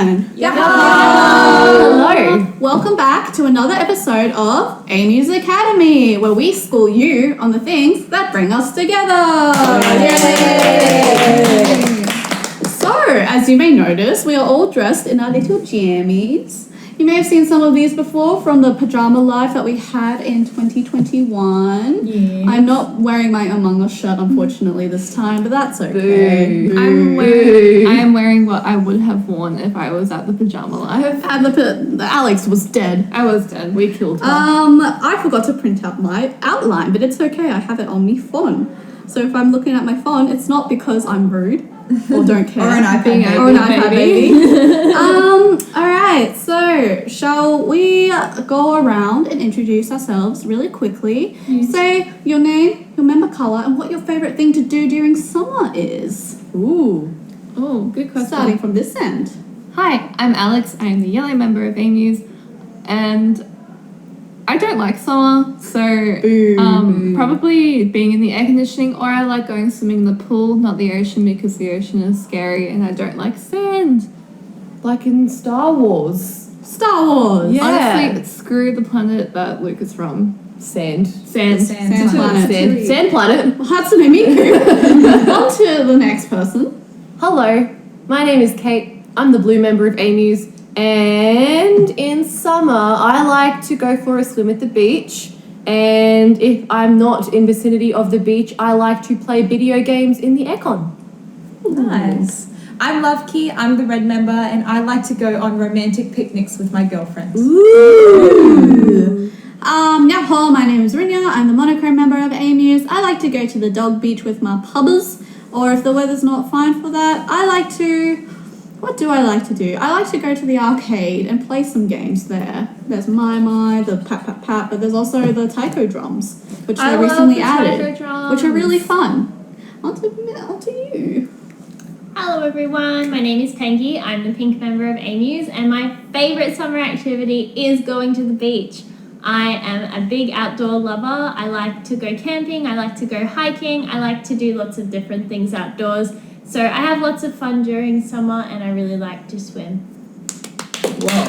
everyone! Hello! Welcome back to another episode of A-MUSE Academy, where we school you on the things that bring us together! Yay! So, as you may notice, we are all dressed in our little jammies. You may have seen some of these before from the pajama life that we had in 2021. Yes. I'm not wearing my Among Us shirt, unfortunately, this time, but that's okay. I am wearing what I would have worn if I was at the pajama life. And Alex was dead. I was dead. We killed her. I forgot to print out my outline, but it's okay. I have it on my phone. So if I'm looking at my phone, it's not because I'm rude or don't care. Or an iPad Or an iPad baby. Alright, so shall we go around and introduce ourselves really quickly? Yes. Say your name, your member colour, and what your favourite thing to do during summer is. Ooh. Oh, good question. Starting from this end. Hi, I'm Alex. I am the yellow member of A-MUSE, and I don't like summer, so probably being in the air conditioning, or I like going swimming in the pool, not the ocean, because the ocean is scary, and I don't like sand. Like in Star Wars. Star Wars. Yeah. Honestly, screw the planet that Luke is from. Sand planet. Sand planet. Hatsune Miku. On to the next person. Hello, my name is Kate. I'm the blue member of A-MUSE, and in summer I like to go for a swim at the beach, and if I'm not in vicinity of the beach, I like to play video games in the aircon. Nice. I'm Luvkii, I'm the red member, and I like to go on romantic picnics with my girlfriends. Ooh. Yahoo, my name is Rinya. I'm the monochrome member of A-MUSE. I like to go to the dog beach with my pubbers, or if the weather's not fine for that, what do I like to do? I like to go to the arcade and play some games there. There's My, the Pat, but there's also the taiko drums, which they recently added, which are really fun. On to you. Hello everyone, my name is Pengi. I'm the pink member of A-MUSE, and my favourite summer activity is going to the beach. I am a big outdoor lover. I like to go camping, I like to go hiking, I like to do lots of different things outdoors. So I have lots of fun during summer, and I really like to swim. Wow.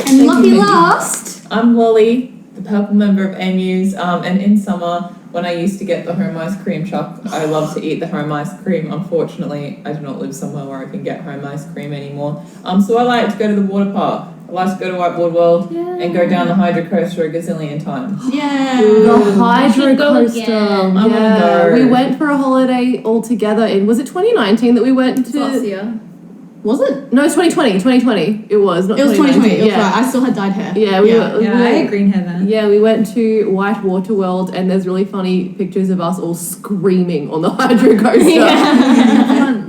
And lucky last. I'm Lolly, the purple member of A-MUSE, and in summer, when I used to get the home ice cream shop, I love to eat the home ice cream. Unfortunately, I do not live somewhere where I can get home ice cream anymore. So I like to go to the water park. I like to go to Whiteboard World and go down the Hydro Coaster a gazillion times. Yeah. The Hydro go Coaster. again. I wanna go. We went for a holiday all together was it 2019 that we went to? Last year. Was it? No, it's 2020. It was, not 2019. It was 2020. It was Yeah. right. I still had dyed hair. Yeah, I had green hair then. Yeah, we went to Whitewater World, and there's really funny pictures of us all screaming on the Hydro Coaster.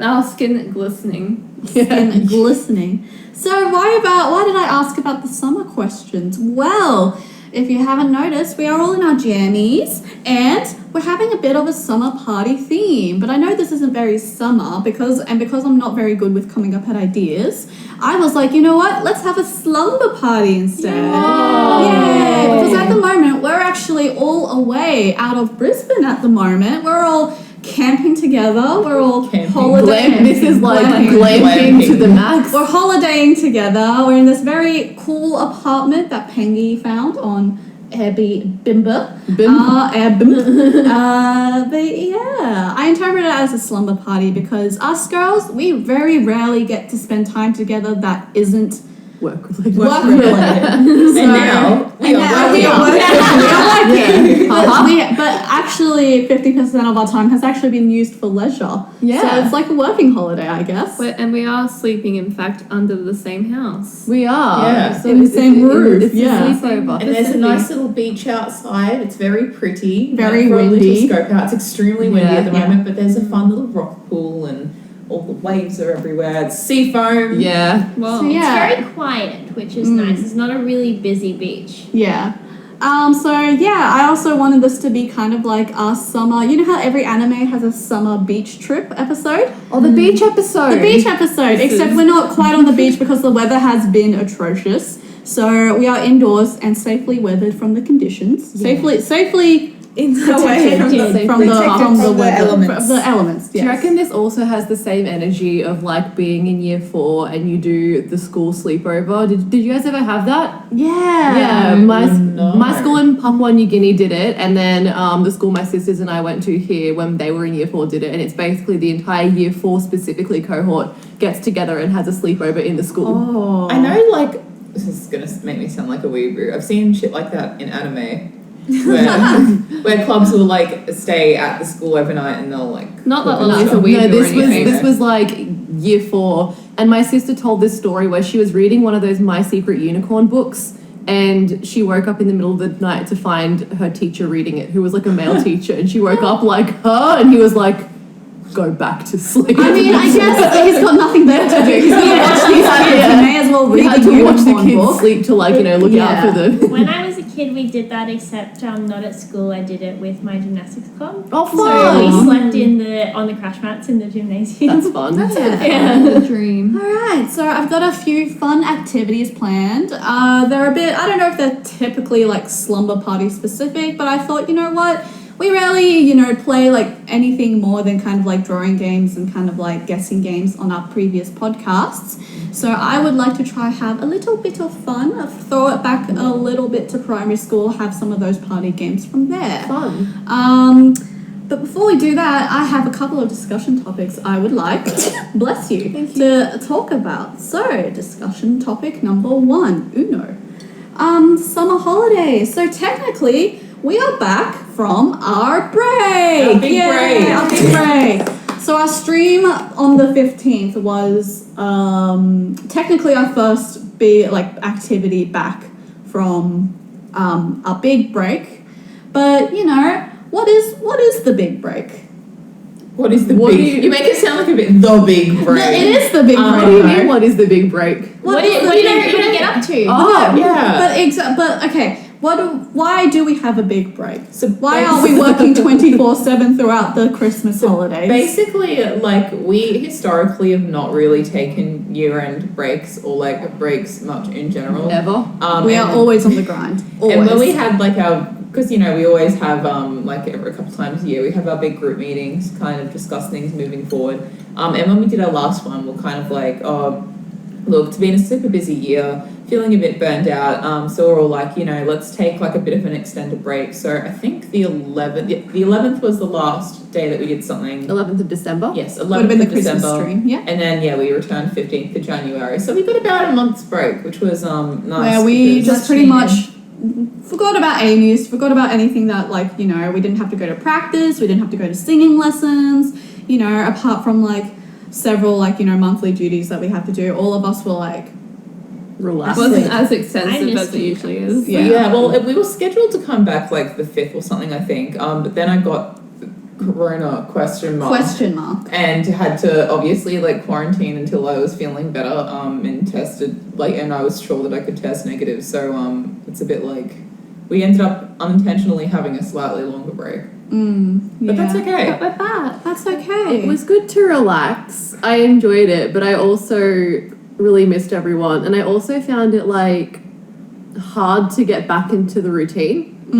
Our skin glistening. Skin glistening. So why did I ask about the summer questions? Well, if you haven't noticed, we are all in our jammies and we're having a bit of a summer party theme. But I know this isn't very summer because I'm not very good with coming up at ideas. I was like, you know what? Let's have a slumber party instead. Yay! Because at the moment, we're actually all away out of Brisbane at the moment. We're all camping together. We're all holidaying. This is like glamping to the max. We're holidaying together. We're in this very cool apartment that Pengi found on Airbnb. But yeah, I interpret it as a slumber party because us girls, we very rarely get to spend time together that isn't Work related. And now we are working. But actually 50% of our time has actually been used for leisure. Yeah. So it's like a working holiday, I guess. And we are sleeping, in fact, under the same house. We are. Yeah. In the same roof, It's yeah. a sleepover. And there's a nice little beach outside. It's very pretty. Very For a windy. little scope out. It's extremely windy at the Yeah. moment, but there's a fun little rock pool and all the waves are everywhere. It's sea foam. Yeah. Well, So yeah. It's very quiet, which is nice. It's not a really busy beach. Yeah. I also wanted this to be kind of like our summer. You know how every anime has a summer beach trip episode? Oh, the beach episode. The beach episode, except we're not quite on the beach because the weather has been atrocious. So we are indoors and safely weathered from the conditions. Safely Away from Protected. from the elements. The elements. Do you Yes. reckon this also has the same energy of like being in year 4 and you do the school sleepover? Did you guys ever have that? Yeah. Yeah, No. my school in Papua New Guinea did it, and then the school my sisters and I went to here when they were in year 4 did it, and it's basically the entire year 4 specifically cohort gets together and has a sleepover in the school. Oh. I know, like, this is gonna make me sound like a weeaboo. I've seen shit like that in anime, where clubs will like stay at the school overnight and they'll like. Not that cook and Lily's a stuff. weeaboo No, or this was anything. this was like year 4, and my sister told this story where she was reading one of those My Secret Unicorn books, and she woke up in the middle of the night to find her teacher reading it, who was like a male teacher, and she woke up like, huh? And he was like, go back to sleep. I mean, I guess he's got nothing better to do. He's going to watch these kids. He may as well we read had the to watch the unicorn kids book. sleep to like, look Yeah. out for the... When I was a kid, we did that, except not at school. I did it with my gymnastics club. Oh, So fun! we slept on the crash mats in the gymnasium. That's fun. The dream. Alright, so I've got a few fun activities planned. They're a bit, I don't know if they're typically like slumber party specific, but I thought, you know what? We rarely, play like anything more than kind of like drawing games and kind of like guessing games on our previous podcasts. So I would like to try have a little bit of fun, throw it back a little bit to primary school, have some of those party games from there. Fun. But before we do that, I have a couple of discussion topics I would like, bless you, to talk about. So, discussion topic number 1, Uno. Summer holidays. So technically, we are back from our break. Our big break. Our big break. So our stream on the 15th was technically our first big activity back from our big break. But what is the big break? What is the What big? do you- You make it sound like a bit the big break. It is the big break. What do you though. mean, what is the big break? What do you get up to? Oh, Yeah. But okay. Why do we have a big break? So Why aren't we working 24/7 throughout the Christmas holidays? Basically, like, we historically have not really taken year-end breaks or like breaks much in general. Ever. We are always on the grind. Always. And when we had like because we always have like every couple times a year we have our big group meetings, kind of discuss things moving forward. And when we did our last one, we're kind of like, oh, look, it's been a super busy year, feeling a bit burned out. So we're all like, let's take like a bit of an extended break. So I think the 11th was the last day that we did something. 11th of December. Yes, 11th would have been the of Christmas December. stream, yeah. And then we returned 15th of January. So we got about a month's break, which was nice. Where we because- just pretty much forgot about A-MUSE, forgot about anything that we didn't have to go to practice, we didn't have to go to singing lessons, apart from several monthly duties that we have to do. All of us were like, Relax. It wasn't as I extensive missed as it you usually is. Yeah, well, we were scheduled to come back like the 5th or something, I think. But then I got the corona question mark. And had to obviously quarantine until I was feeling better and tested and I was sure that I could test negative. So it's a bit we ended up unintentionally having a slightly longer break. But that's okay. But with that, That's okay. It was good to relax. I enjoyed it, but I also really missed everyone, and I also found it hard to get back into the routine. I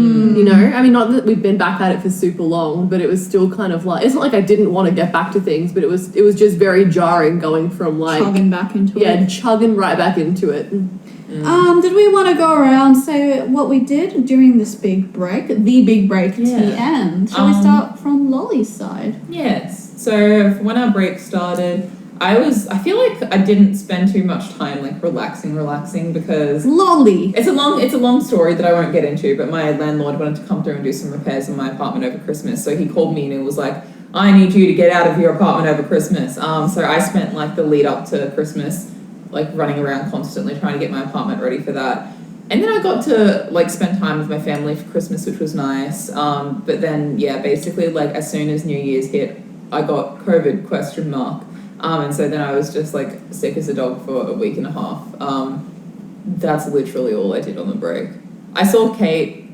mean, not that we've been back at it for super long, but it was still kind of it's not like I didn't want to get back to things, but it was just very jarring going from chugging back into it. chugging right back into it. Did we want to go around say what we did during this big break, the big break TN? Shall we start from Lolly's side? Yes. So when our break started, I feel like I didn't spend too much time relaxing because Lolly. it's a long story that I won't get into, but my landlord wanted to come through and do some repairs in my apartment over Christmas. So he called me and he was like, I need you to get out of your apartment over Christmas. So I spent the lead up to Christmas running around constantly trying to get my apartment ready for that. And then I got to spend time with my family for Christmas, which was nice. But then basically as soon as New Year's hit, I got COVID question mark. And so then I was just sick as a dog for a week and a half. That's literally all I did on the break. I saw Kate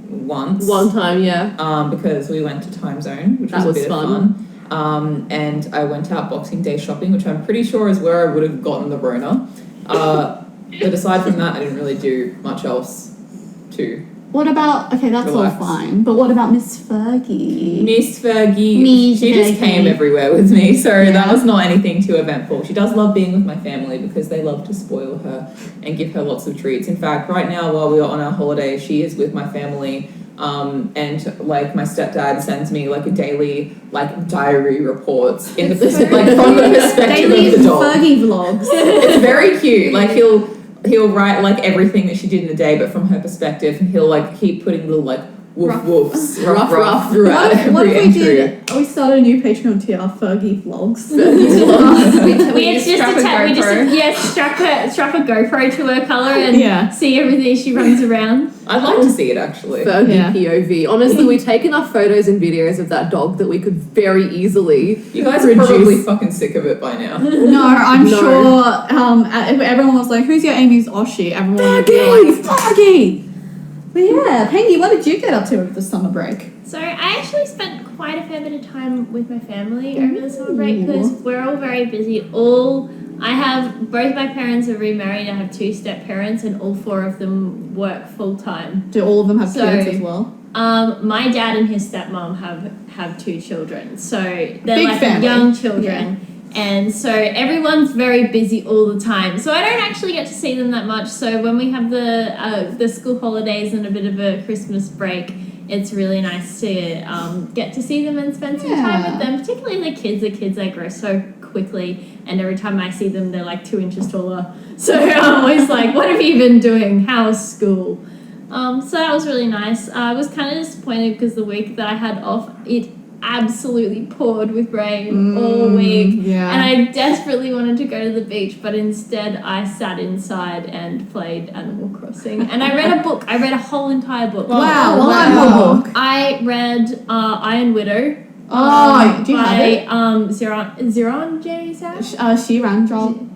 once. One time, yeah. Because we went to Time Zone, which That was a was bit fun. of fun. And I went out Boxing Day shopping, which I'm pretty sure is where I would have gotten the Rona. But aside from that, I didn't really do much else to What about, okay, that's Relax. all fine, but what about Miss Fergie? Miss Fergie, Miss she just Fergie. came everywhere with me, so Yeah. that was not anything too eventful. She does love being with my family because they love to spoil her and give her lots of treats. In fact, right now while we are on our holiday, she is with my family, and like my stepdad sends me like a daily like diary reports in the like from the perspective Daily of the dog. Fergie vlogs. It's very cute. Like he'll write like everything that she did in the day, but from her perspective, and he'll like keep putting little like woof woofs, ruff throughout What every if we entry. did, we started a new Patreon tier, Fergie vlogs. We just strap a GoPro to her collar and Yeah. see everything she runs around. I'd like to see it actually. Fergie Yeah. POV. Honestly, we take enough photos and videos of that dog that we could very easily You guys are probably fucking sick of it by now. No, I'm No. sure if everyone was like, who's your Amy's Oshi? Everyone would be like, Fergie! But yeah, Pengy, what did you get up to over the summer break? So I actually spent quite a fair bit of time with my family over the summer break because we're all very busy. I have both my parents are remarried. I have 2 step parents, and all 4 of them work full time. Do all of them have So- kids as well? My dad and his stepmom have 2 children, so they're Big like family. young children. And so everyone's very busy all the time. So I don't actually get to see them that much. So when we have the school holidays and a bit of a Christmas break, it's really nice to get to see them and spend some time with them. Particularly the kids. The kids, they grow so quickly, and every time I see them, they're like 2 inches taller. So I'm always like, what have you been doing? How's school? So that was really nice. I was kind of disappointed because the week that I had off, it absolutely poured with rain all week, yeah. and I desperately wanted to go to the beach, but instead I sat inside and played Animal Crossing, and I read a book. I read a whole entire book. Wow, what wow. book? I read Iron Widow. Oh, do you have it? Ziron J. Sash? Shiran Jol.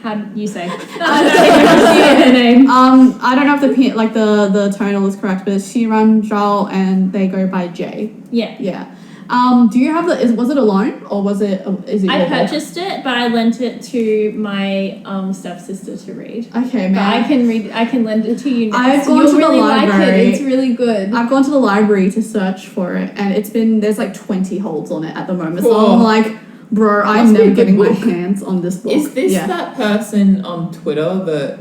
How do you say? I don't know her name. I don't know if the tonal is correct, but it's Shiran Jol and they go by J. Yeah. Yeah. Do you have was it alone or was it is it I your book? purchased it, but I lent it to my stepsister to read. Okay, But I man. I can lend it to you next. I've gone You'll to the really like library. it. It's really good. I've gone to the library to search for it, and there's like 20 holds on it at the moment. So Cool. I'm like, bro, I'm Must be a never good getting my book. hands on this book. Is this yeah. that person on Twitter that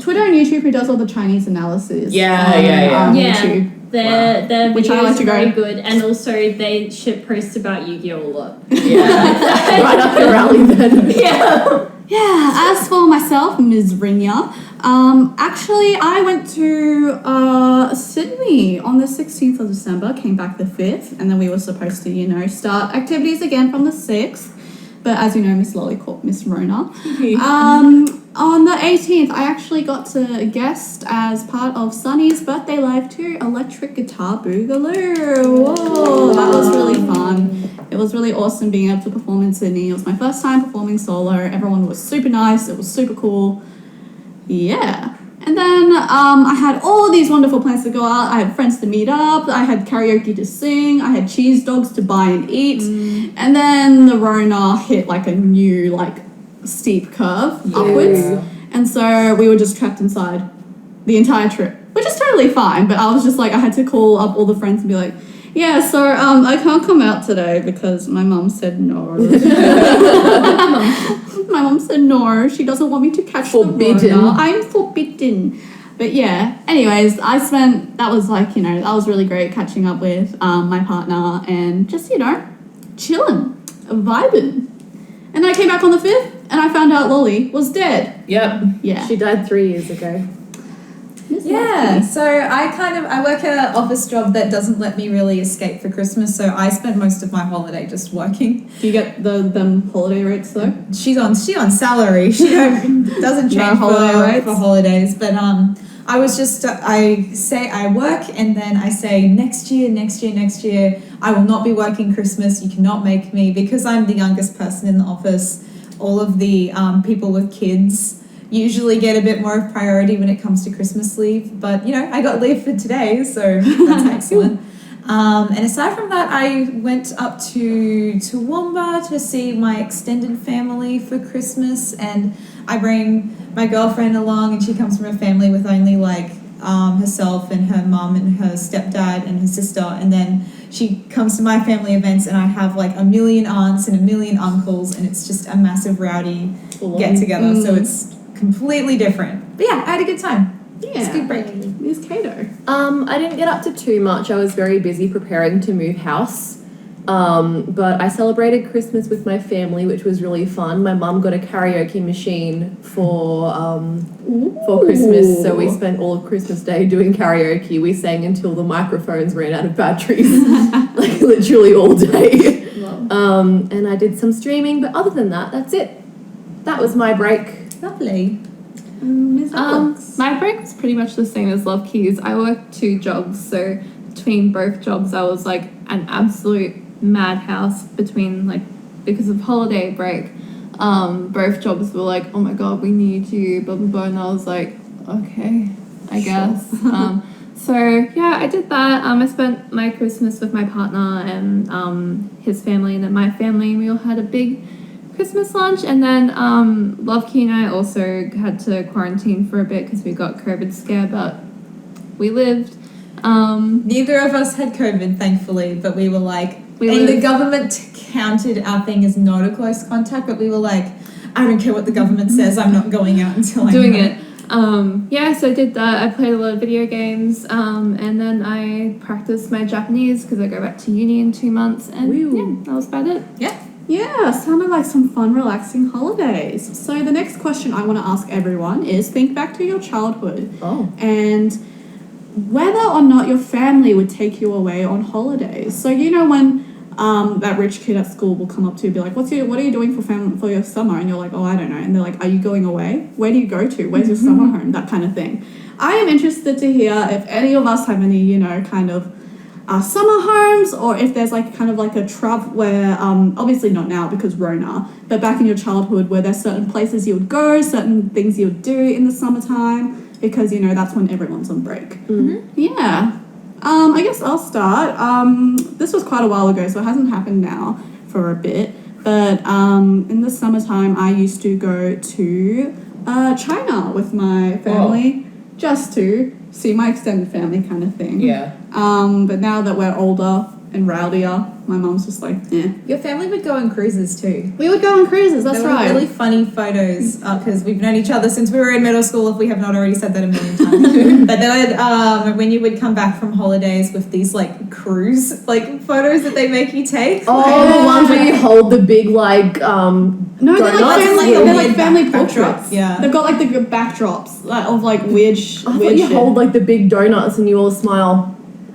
Twitter and YouTube who does all the Chinese analysis? Yeah, on, yeah. Yeah. YouTube. Their Which I videos like to are go- very good, and also they ship posts about Yu-Gi-Oh a lot. yeah. right up your alley then. Yeah. Yeah, as for myself, Ms. Rinya, actually I went to Sydney on the 16th of December, came back the 5th, and then we were supposed to, start activities again from the 6th. But as you know, Miss Lollipop, Miss Rona. On the 18th, I actually got to guest as part of Sunny's birthday live to Electric Guitar Boogaloo. Whoa, that was really fun. It was really awesome being able to perform in Sydney. It was my first time performing solo. Everyone was super nice. It was super cool. Yeah. And then I had all these wonderful plans to go out. I had friends to meet up. I had karaoke to sing. I had cheese dogs to buy and eat. And then the Rona hit like a new steep curve upwards. And so we were just trapped inside the entire trip, which is totally fine. But I was just like, I had to call up all the friends and be like, yeah, so I can't come out today because my mum said no. My mum said no. She doesn't want me to catch Forbidden. the Rona. I'm forbidden. But yeah, anyways, that was that was really great catching up with my partner and just, chilling, vibing. And I came back on the 5th and I found out Lolly was dead. Yep. Yeah. She died 3 years ago. Yeah, so I work at an office job that doesn't let me really escape for Christmas, so I spent most of my holiday just working. Do you get them holiday rates though? She's on salary. She doesn't change holiday rates? for holidays, but I was just I work and then I say next year I will not be working Christmas. You cannot make me, because I'm the youngest person in the office. All of the people with kids usually get a bit more of priority when it comes to Christmas leave, but I got leave for today, so that's excellent. And aside from that, I went up to Toowoomba to see my extended family for Christmas, and I bring my girlfriend along, and she comes from a family with only herself and her mum and her stepdad and her sister, and then she comes to my family events and I have like a million aunts and a million uncles, and it's just a massive rowdy get together. So it's completely different. But yeah, I had a good time. Yeah. It's a good break. Ms. Cato. I didn't get up to too much. I was very busy preparing to move house. But I celebrated Christmas with my family, which was really fun. My mum got a karaoke machine for Christmas, so we spent all of Christmas Day doing karaoke. We sang until the microphones ran out of batteries, like literally all day. And I did some streaming, but other than that, that's it. That was my break. Lovely. Ms. Alex. My break was pretty much the same as Luvkii's. I worked 2 jobs, so between both jobs I was like an absolute madhouse because of holiday break. Both jobs were like, oh my god, we need you, blah blah blah, and I was like, okay, I guess. So yeah, I did that. I spent my Christmas with my partner and his family and then my family, and we all had a big Christmas lunch. And then Luvkii and I also had to quarantine for a bit because we got COVID scare, but we lived. Neither of us had COVID, thankfully, but we were like, the government counted our thing as not a close contact, but we were like, I don't care what the government says, I'm not going out until I'm doing it. Yeah, so I did that. I played a lot of video games, and then I practiced my Japanese because I go back to uni in 2 months, and yeah, that was about it. Yeah, sounded like some fun, relaxing holidays. So the next question I want to ask everyone is think back to your childhood. And whether or not your family would take you away on holidays. So you know when that rich kid at school will come up to you and be like, what are you doing for your summer? And you're like, oh, I don't know. And they're like, are you going away? Where do you go to? Where's your summer home? That kind of thing. I am interested to hear if any of us have any, kind of summer homes, or if there's like kind of like a travel where, obviously not now because Rona, but back in your childhood where there's certain places you would go, certain things you would do in the summertime, because, that's when everyone's on break. Yeah. I guess I'll start. This was quite a while ago, so it hasn't happened now for a bit. But in the summertime, I used to go to China with my family just to see my extended family kind of thing. Yeah. But now that we're older and rowdier, my mum's just like, eh. Your family would go on cruises too. We would go on cruises, that's there right. There were really funny photos because we've known each other since we were in middle school, if we have not already said that a million times. But they would, when you would come back from holidays with these like cruise photos that they make you take. The ones where you hold the big No, they're like family portraits. Yeah. They've got like the good backdrops of like weird I thought you shit. hold like the big donuts and you all smile.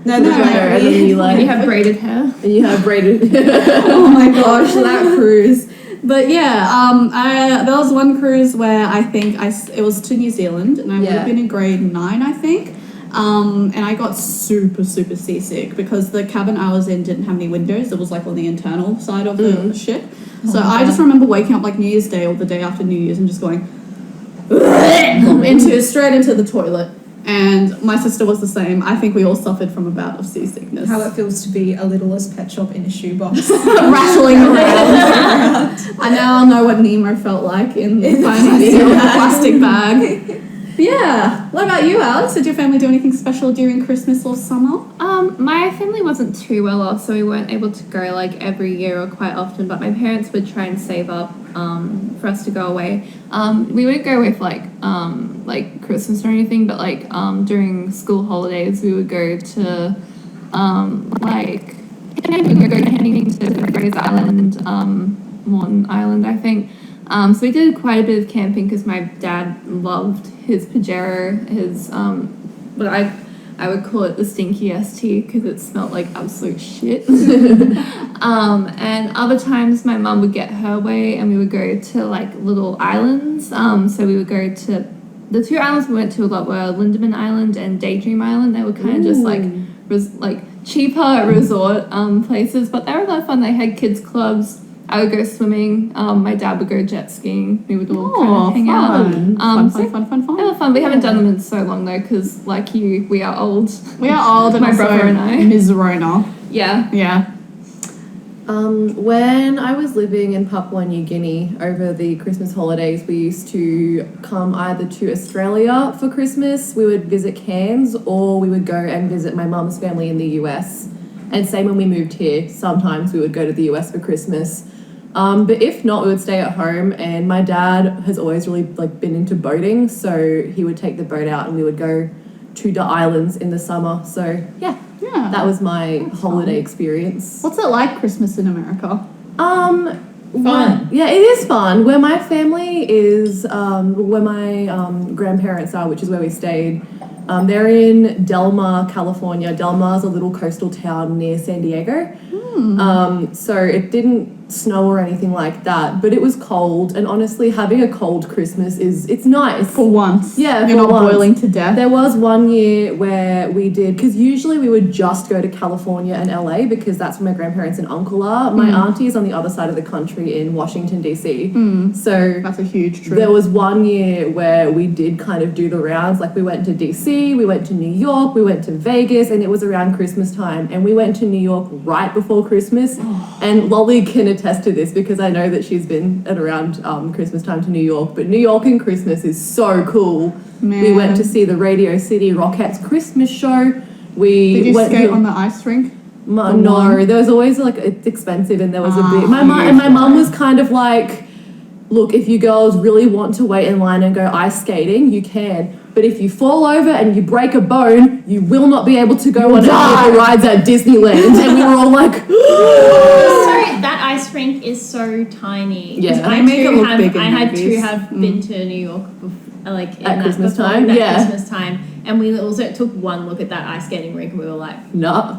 No, and then you You have braided hair. and you have braided. Oh my gosh, that cruise. But yeah, there was one cruise where I think it was to New Zealand, and I would have been in grade 9, I think. And I got super, super seasick because the cabin I was in didn't have any windows. It was like on the internal side of the ship. So I just remember waking up like New Year's Day or the day after New Year's and just going straight into the toilet. And my sister was the same. I think we all suffered from a bout of seasickness. How it feels to be a littlest pet shop in a shoebox. Rattling around. I now know what Nemo felt like in finding the plastic bag. Yeah. What about you, Alex? Did your family do anything special during Christmas or summer? My family wasn't too well off, so we weren't able to go like every year or quite often, but my parents would try and save up for us to go away. We wouldn't go with like Christmas or anything, but like during school holidays we would go to camping to Grays Island, Morton Island, I think. So we did quite a bit of camping because my dad loved his Pajero, his what I would call it the stinky ST because it smelled like absolute shit. And other times my mum would get her way and we would go to like little islands. So we would go to the 2 islands we went to a lot were Lindeman Island and Daydream Island. They were kind of just like cheaper resort places, but they were a lot of fun. They had kids clubs. I would go swimming. My dad would go jet skiing. We would all kind of hang out. Fun. They were fun. We haven't done them in so long though, because like you, we are old. We are old, and my brother and I. Ms. Rona. Yeah. Yeah. When I was living in Papua New Guinea over the Christmas holidays, we used to come either to Australia for Christmas, we would visit Cairns, or we would go and visit my mum's family in the US. And same when we moved here, sometimes we would go to the US for Christmas. But if not, we would stay at home, and my dad has always really been into boating, so he would take the boat out and we would go to the islands in the summer. So yeah. That was my holiday experience. What's it like Christmas in America? Fun. Yeah, it is fun. Where my family is, where my grandparents are, which is where we stayed, they're in Del Mar, California. Del Mar's a little coastal town near San Diego. So it didn't snow or anything like that, but it was cold, and honestly having a cold Christmas it's nice. For once. Yeah, You're not boiling to death. There was one year where we did, because usually we would just go to California and LA because that's where my grandparents and uncle are. My auntie is on the other side of the country in Washington DC. So that's a huge trip. there was one year where we did kind of do the rounds, like we went to DC, we went to New York, we went to Vegas, and it was around Christmas time, and we went to New York right before Christmas. And Lolly can attest to this because I know that she's been at around Christmas time to New York, but New York in Christmas is so cool. Man. We went to see the Radio City Rockettes Christmas show. Did you skate on the ice rink? No, there was always it's expensive, and there was a bit. My mum was kind of like, look, if you girls really want to wait in line and go ice skating, you can. But if you fall over and you break a bone, you will not be able to go on any of the rides at Disneyland. And we were all like, Sorry, that ice rink is so tiny. 'Cause Yeah. They make it look big in I had movies. to have been to New York At Christmas time, that yeah. Christmas time, and we also took one look at that ice skating rink, and we were like, nah.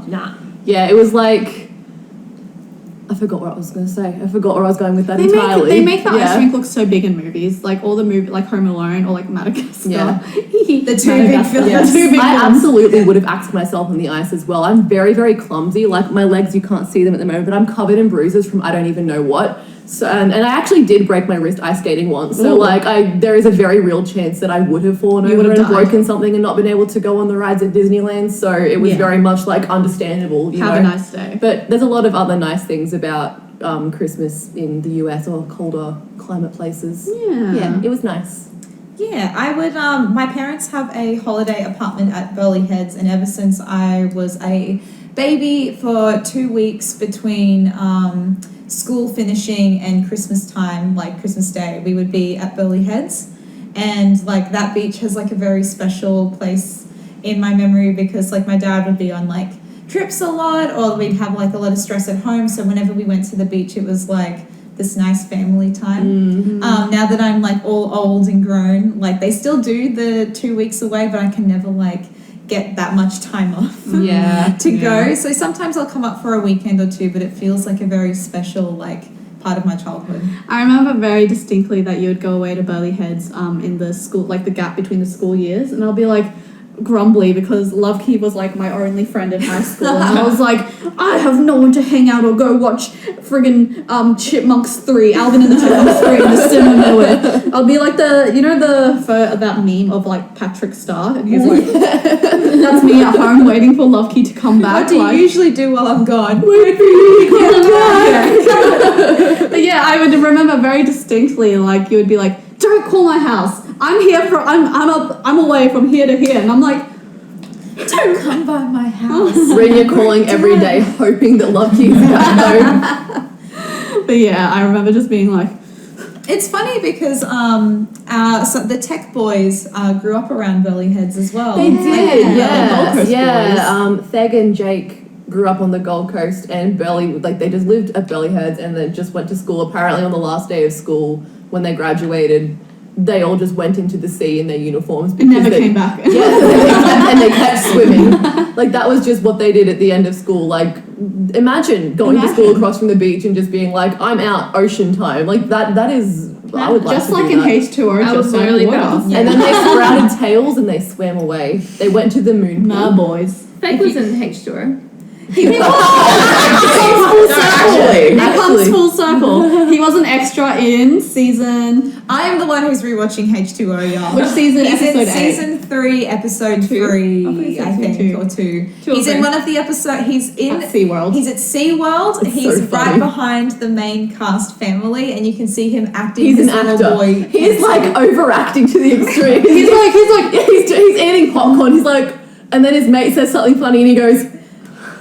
Yeah, it was like, I forgot what I was going to say. I forgot where I was going with that entirely. They make the ice rink look so big in movies, like all the movies, like Home Alone or like Madagascar. Yeah. The two big films. Yeah. Two big I films. absolutely would have axed myself on the ice as well. I'm very, very clumsy. Like my legs, you can't see them at the moment, but I'm covered in bruises from I don't even know what. So and I actually did break my wrist ice skating once. So there is a very real chance that I would have fallen over and broken something and not been able to go on the rides at Disneyland. So it was very much understandable. You Have know? a nice day. But there's a lot of other nice things about Christmas in the US or colder climate places. Yeah, it was nice. Yeah, I would. My parents have a holiday apartment at Burleigh Heads, and ever since I was a baby, for 2 weeks between school finishing and Christmas time, like Christmas Day, we would be at Burleigh Heads, and that beach has a very special place in my memory because my dad would be on trips a lot, or we'd have a lot of stress at home. So whenever we went to the beach, it was this nice family time. Now that I'm all old and grown, they still do the 2 weeks away, but I can never get that much time off to go. So sometimes I'll come up for a weekend or two, but it feels like a very special part of my childhood. I remember very distinctly that you would go away to Burleigh Heads in the school, the gap between the school years, and I'll be grumbly because Luvkii was my only friend in high school, and I was I have no one to hang out or go watch friggin' Chipmunks 3, Alvin and the Chipmunks 3 in the cinema with. I'll be that meme of Patrick Star. He's that's me at home waiting for Luvkii to come back. What do you usually do while I'm gone? Wait for you to come back. But yeah, I would remember very distinctly you would be don't call my house. I'm away from here to here, and I'm Don't come by my house. Renia calling every day, hoping that Luvkii is back home. But yeah, I remember just being It's funny because so the tech boys grew up around Burleigh Heads as well. They did, the Gold Coast boys. Theg and Jake grew up on the Gold Coast, and Burleigh, they just lived at Burleigh Heads and then just went to school. Apparently on the last day of school, when they graduated, they all just went into the sea in their uniforms because never came back. Yeah, and they kept swimming. That was just what they did at the end of school. Imagine going to school across from the beach and just being I'm out, ocean time. That is, I would like just to do in that. H2O, I was just literally water. about to say. And then they sprouted tails and they swam away. They went to the moon. Nah, boys. Fake was in H2O. It comes full circle. Actually. It comes full circle. He was an extra in season. I am the one who's rewatching H2O, y'all. Which season? He's Episode in 8. season 3, episode Two? 3, I I thought you said think, two. or 2. Two or He's in three. one of the episodes. He's in At SeaWorld. He's at SeaWorld. It's He's so right funny. behind the main cast family, and you can see him acting. He's his an little actor. boy. He's like overacting to the extreme. He's like, he's eating popcorn. He's like, and then his mate says something funny, and he goes,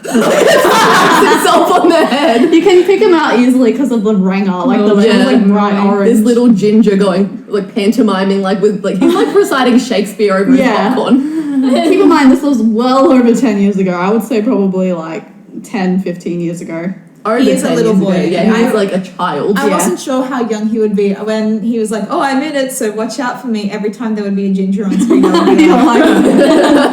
slaps himself on the head. you can pick him out easily because of the ringer, like the Yeah. like bright orange. This little ginger going like pantomiming, like with like he's like reciting Shakespeare over his Yeah. popcorn. Keep in mind, this was well over 10 years ago. I would say probably like 10, 15 years ago. Over He is a 10 little years ago. boy. Yeah, I- he's like a child. I Yeah. wasn't sure how young he would be when he was like, "Oh, I'm in it, so watch out for me." Every time there would be a ginger on screen, I would be Yeah, like,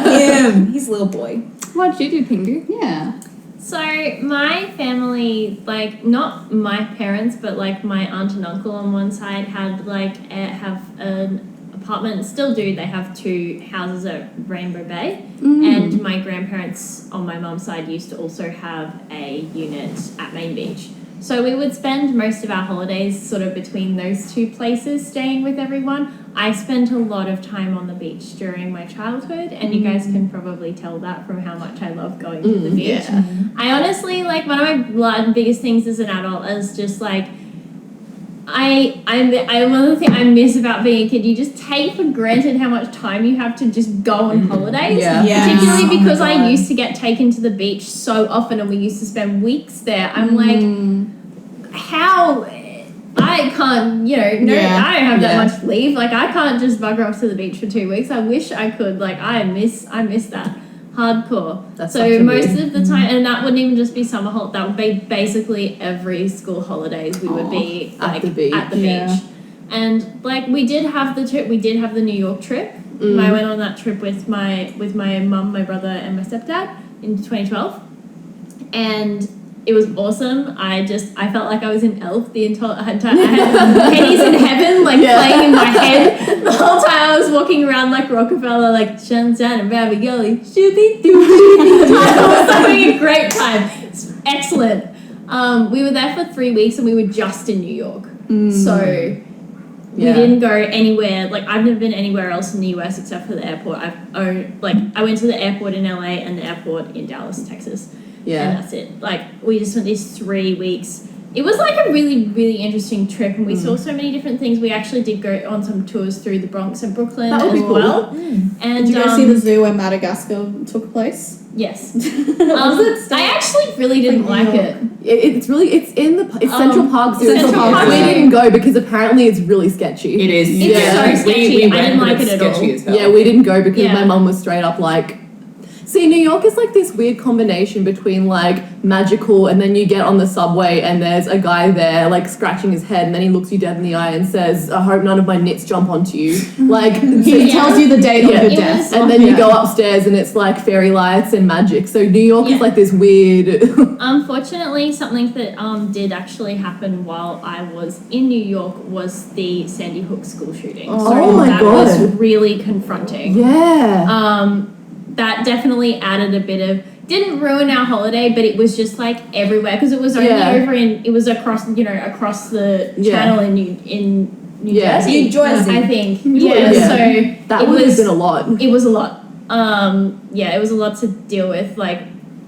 like, him. He's a little boy. What'd you do, Pingu? yeah. So my family, like not my parents, but like my aunt and uncle on one side had like have an apartment. Still do. They have 2 houses at Rainbow Bay, and my grandparents on my mum's side used to also have a unit at Main Beach. So we would spend most of our holidays sort of between those 2 places, staying with everyone. I spent a lot of time on the beach during my childhood, and you guys can probably tell that from how much I love going to the beach. Yeah. I honestly, like, one of my biggest things as an adult is just like, one of the things I miss about being a kid, you just take for granted how much time you have to just go on holidays. Yeah. Yes. Particularly Oh my because God. I used to get taken to the beach so often, and we used to spend weeks there. I'm like, how? I can't, Yeah. I don't have that Yeah. much leave. Like, I can't just bugger off to the beach for 2 weeks. I wish I could. Like, I miss that hardcore. That's such So a most mood. of the time, and that wouldn't even just be summer that would be basically every school holidays. We would be at like the beach. Yeah. and like we did have the trip. We did have the New York trip. I went on that trip with my mum, my brother, and my stepdad in 2012, and it was awesome. I felt like I was in Elf the entire time. I had pennies in heaven, like playing in my head the whole time. I was walking around like Rockefeller, like Shansan and Baby Gully, shooby doo. I was having a great time. It's excellent. We were there for 3 weeks, and we were just in New York, so. We didn't go anywhere. Like, I've never been anywhere else in the US except for the airport. I went to the airport in LA and the airport in Dallas, Texas. Yeah. And that's it. Like, we just went these 3 weeks. It was like a really, really interesting trip, and we saw so many different things. We actually did go on some tours through the Bronx and Brooklyn That would as be cool. well. And Did you guys see the zoo where Madagascar took place? yes. Was it I actually really didn't like it. It's Central Park Zoo. Central Park We Zoo. didn't go because apparently it's really sketchy. It is. It's so sketchy. I didn't like it at all. Sketchy as hell. Yeah, we didn't go because Yeah. my mum was straight up like, see, New York is like this weird combination between like magical, and then you get on the subway and there's a guy there like scratching his head, and then he looks you dead in the eye and says, "I hope none of my nits jump onto you." Like He Yeah. tells you the date of Yeah. your It death. was- and then you Yeah. go upstairs and it's like fairy lights and magic. So New York Yeah. is like this weird. Unfortunately, something that did actually happen while I was in New York was the Sandy Hook school shooting. Oh So my that God. was really confronting. Yeah. That definitely added a bit of, didn't ruin our holiday, but it was just like everywhere because it was only Yeah. it was across the Yeah. channel in New Yeah. Jersey. New Jersey. I think. New Yeah. Jersey. So that it would have was been a lot. it was a lot. It was a lot to deal with. Like,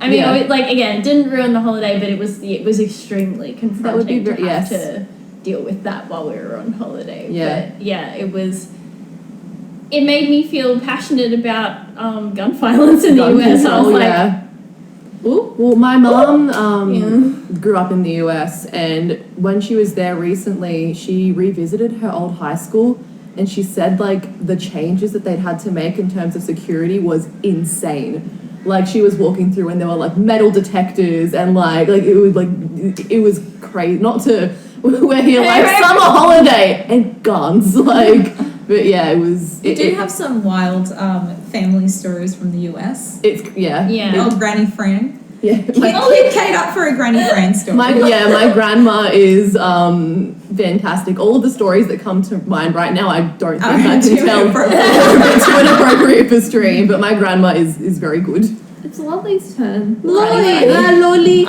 I mean, Yeah. it didn't ruin the holiday, but it was extremely confronting That would be to have yes. to deal with that while we were on holiday. Yeah. But yeah, it made me feel passionate about gun violence in the Gun US. I was control, like, yeah. Well, my mum grew up in the US, and when she was there recently, she revisited her old high school, and she said like the changes that they'd had to make in terms of security was insane. Like, she was walking through and there were like metal detectors and like it was crazy. Not to we're here like summer holiday and guns, like. But yeah, it was. We do have some wild family stories from the US. It's yeah. Yeah. Old Granny Fran. Yeah. Hit Kate up for a Granny Fran story. My grandma is fantastic. All of the stories that come to mind right now, I don't think I can too tell. inappropriate. It's too inappropriate for stream, but my grandma is very good. It's Lolly's turn. Lolly.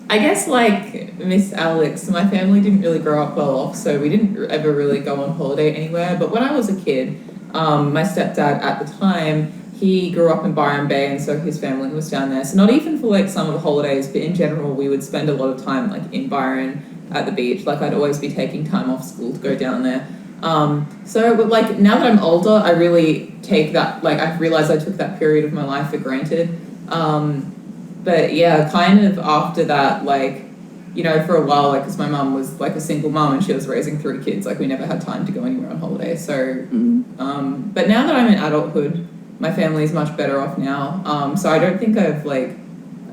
I guess like Miss Alex, my family didn't really grow up well off, so we didn't ever really go on holiday anywhere. But when I was a kid, my stepdad at the time, he grew up in Byron Bay, and so his family was down there. So not even for like some of the holidays, but in general, we would spend a lot of time like in Byron at the beach. Like I'd always be taking time off school to go down there. But like now that I'm older, I really take that, like I've realized I took that period of my life for granted. But yeah, kind of after that, like, you know, for a while, like, because my mum was like a single mum and she was raising 3 kids, like we never had time to go anywhere on holiday. So, but now that I'm in adulthood, my family's much better off now. So I don't think I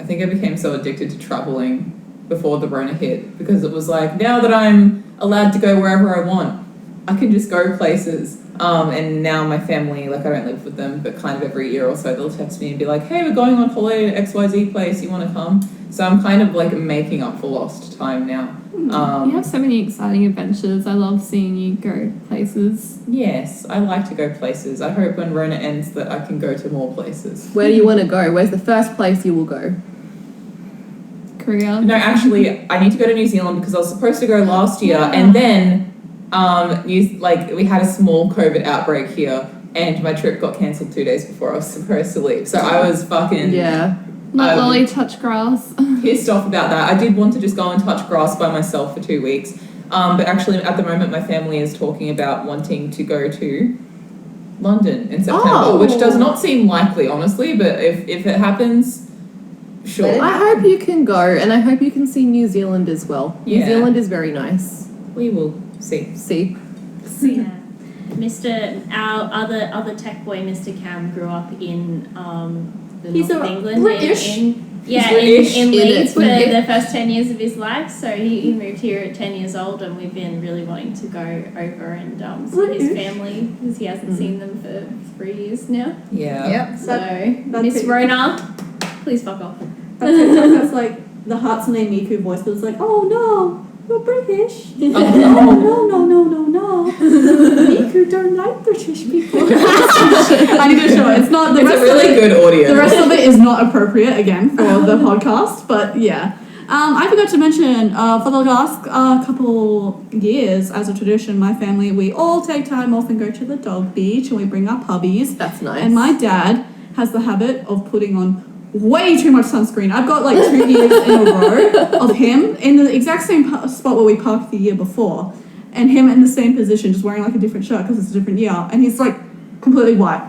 think I became so addicted to traveling before the Rona hit, because it was like, now that I'm allowed to go wherever I want, I can just go places. And now my family, like I don't live with them, but kind of every year or so they'll text me and be like, hey, we're going on holiday to XYZ place, you want to come? So I'm kind of like making up for lost time now. You have so many exciting adventures. I love seeing you go places. Yes, I like to go places. I hope when Rona ends that I can go to more places. Where do you want to go? Where's the first place you will go? Korea. No, actually, I need to go to New Zealand because I was supposed to go last year, and then we had a small COVID outbreak here, and my trip got cancelled 2 days before I was supposed to leave. So I was fucking Let Lolly touch grass. pissed off about that. I did want to just go and touch grass by myself for 2 weeks, but actually at the moment my family is talking about wanting to go to London in September, which does not seem likely, honestly. But if it happens, sure. I hope you can go, and I hope you can see New Zealand as well. New Yeah. Zealand is very nice. We will see. Yeah. Our other tech boy, Mr. Cam, grew up in the He's north of a England. British. In British. Leeds for British. the first 10 years of his life. So he moved here at 10 years old, and we've been really wanting to go over and see his family, because he hasn't seen them for 3 years now. Yeah. Yep. So, that's Miss it. Rona, please fuck off. That's like the Hatsune Miku voice, but it's like, oh no, you're British. Oh, No. Miku don't like British people. I need to show it. It's not the It's rest a really of it. good audio. The rest of it is not appropriate again for the podcast, but yeah. I forgot to mention, for the last couple years, as a tradition, my family, we all take time off and go to the dog beach, and we bring our puppies. That's nice. And my dad has the habit of putting on way too much sunscreen. I've got like 2 years in a row of him in the exact same spot where we parked the year before, and him in the same position, just wearing like a different shirt because it's a different year, and he's like completely white.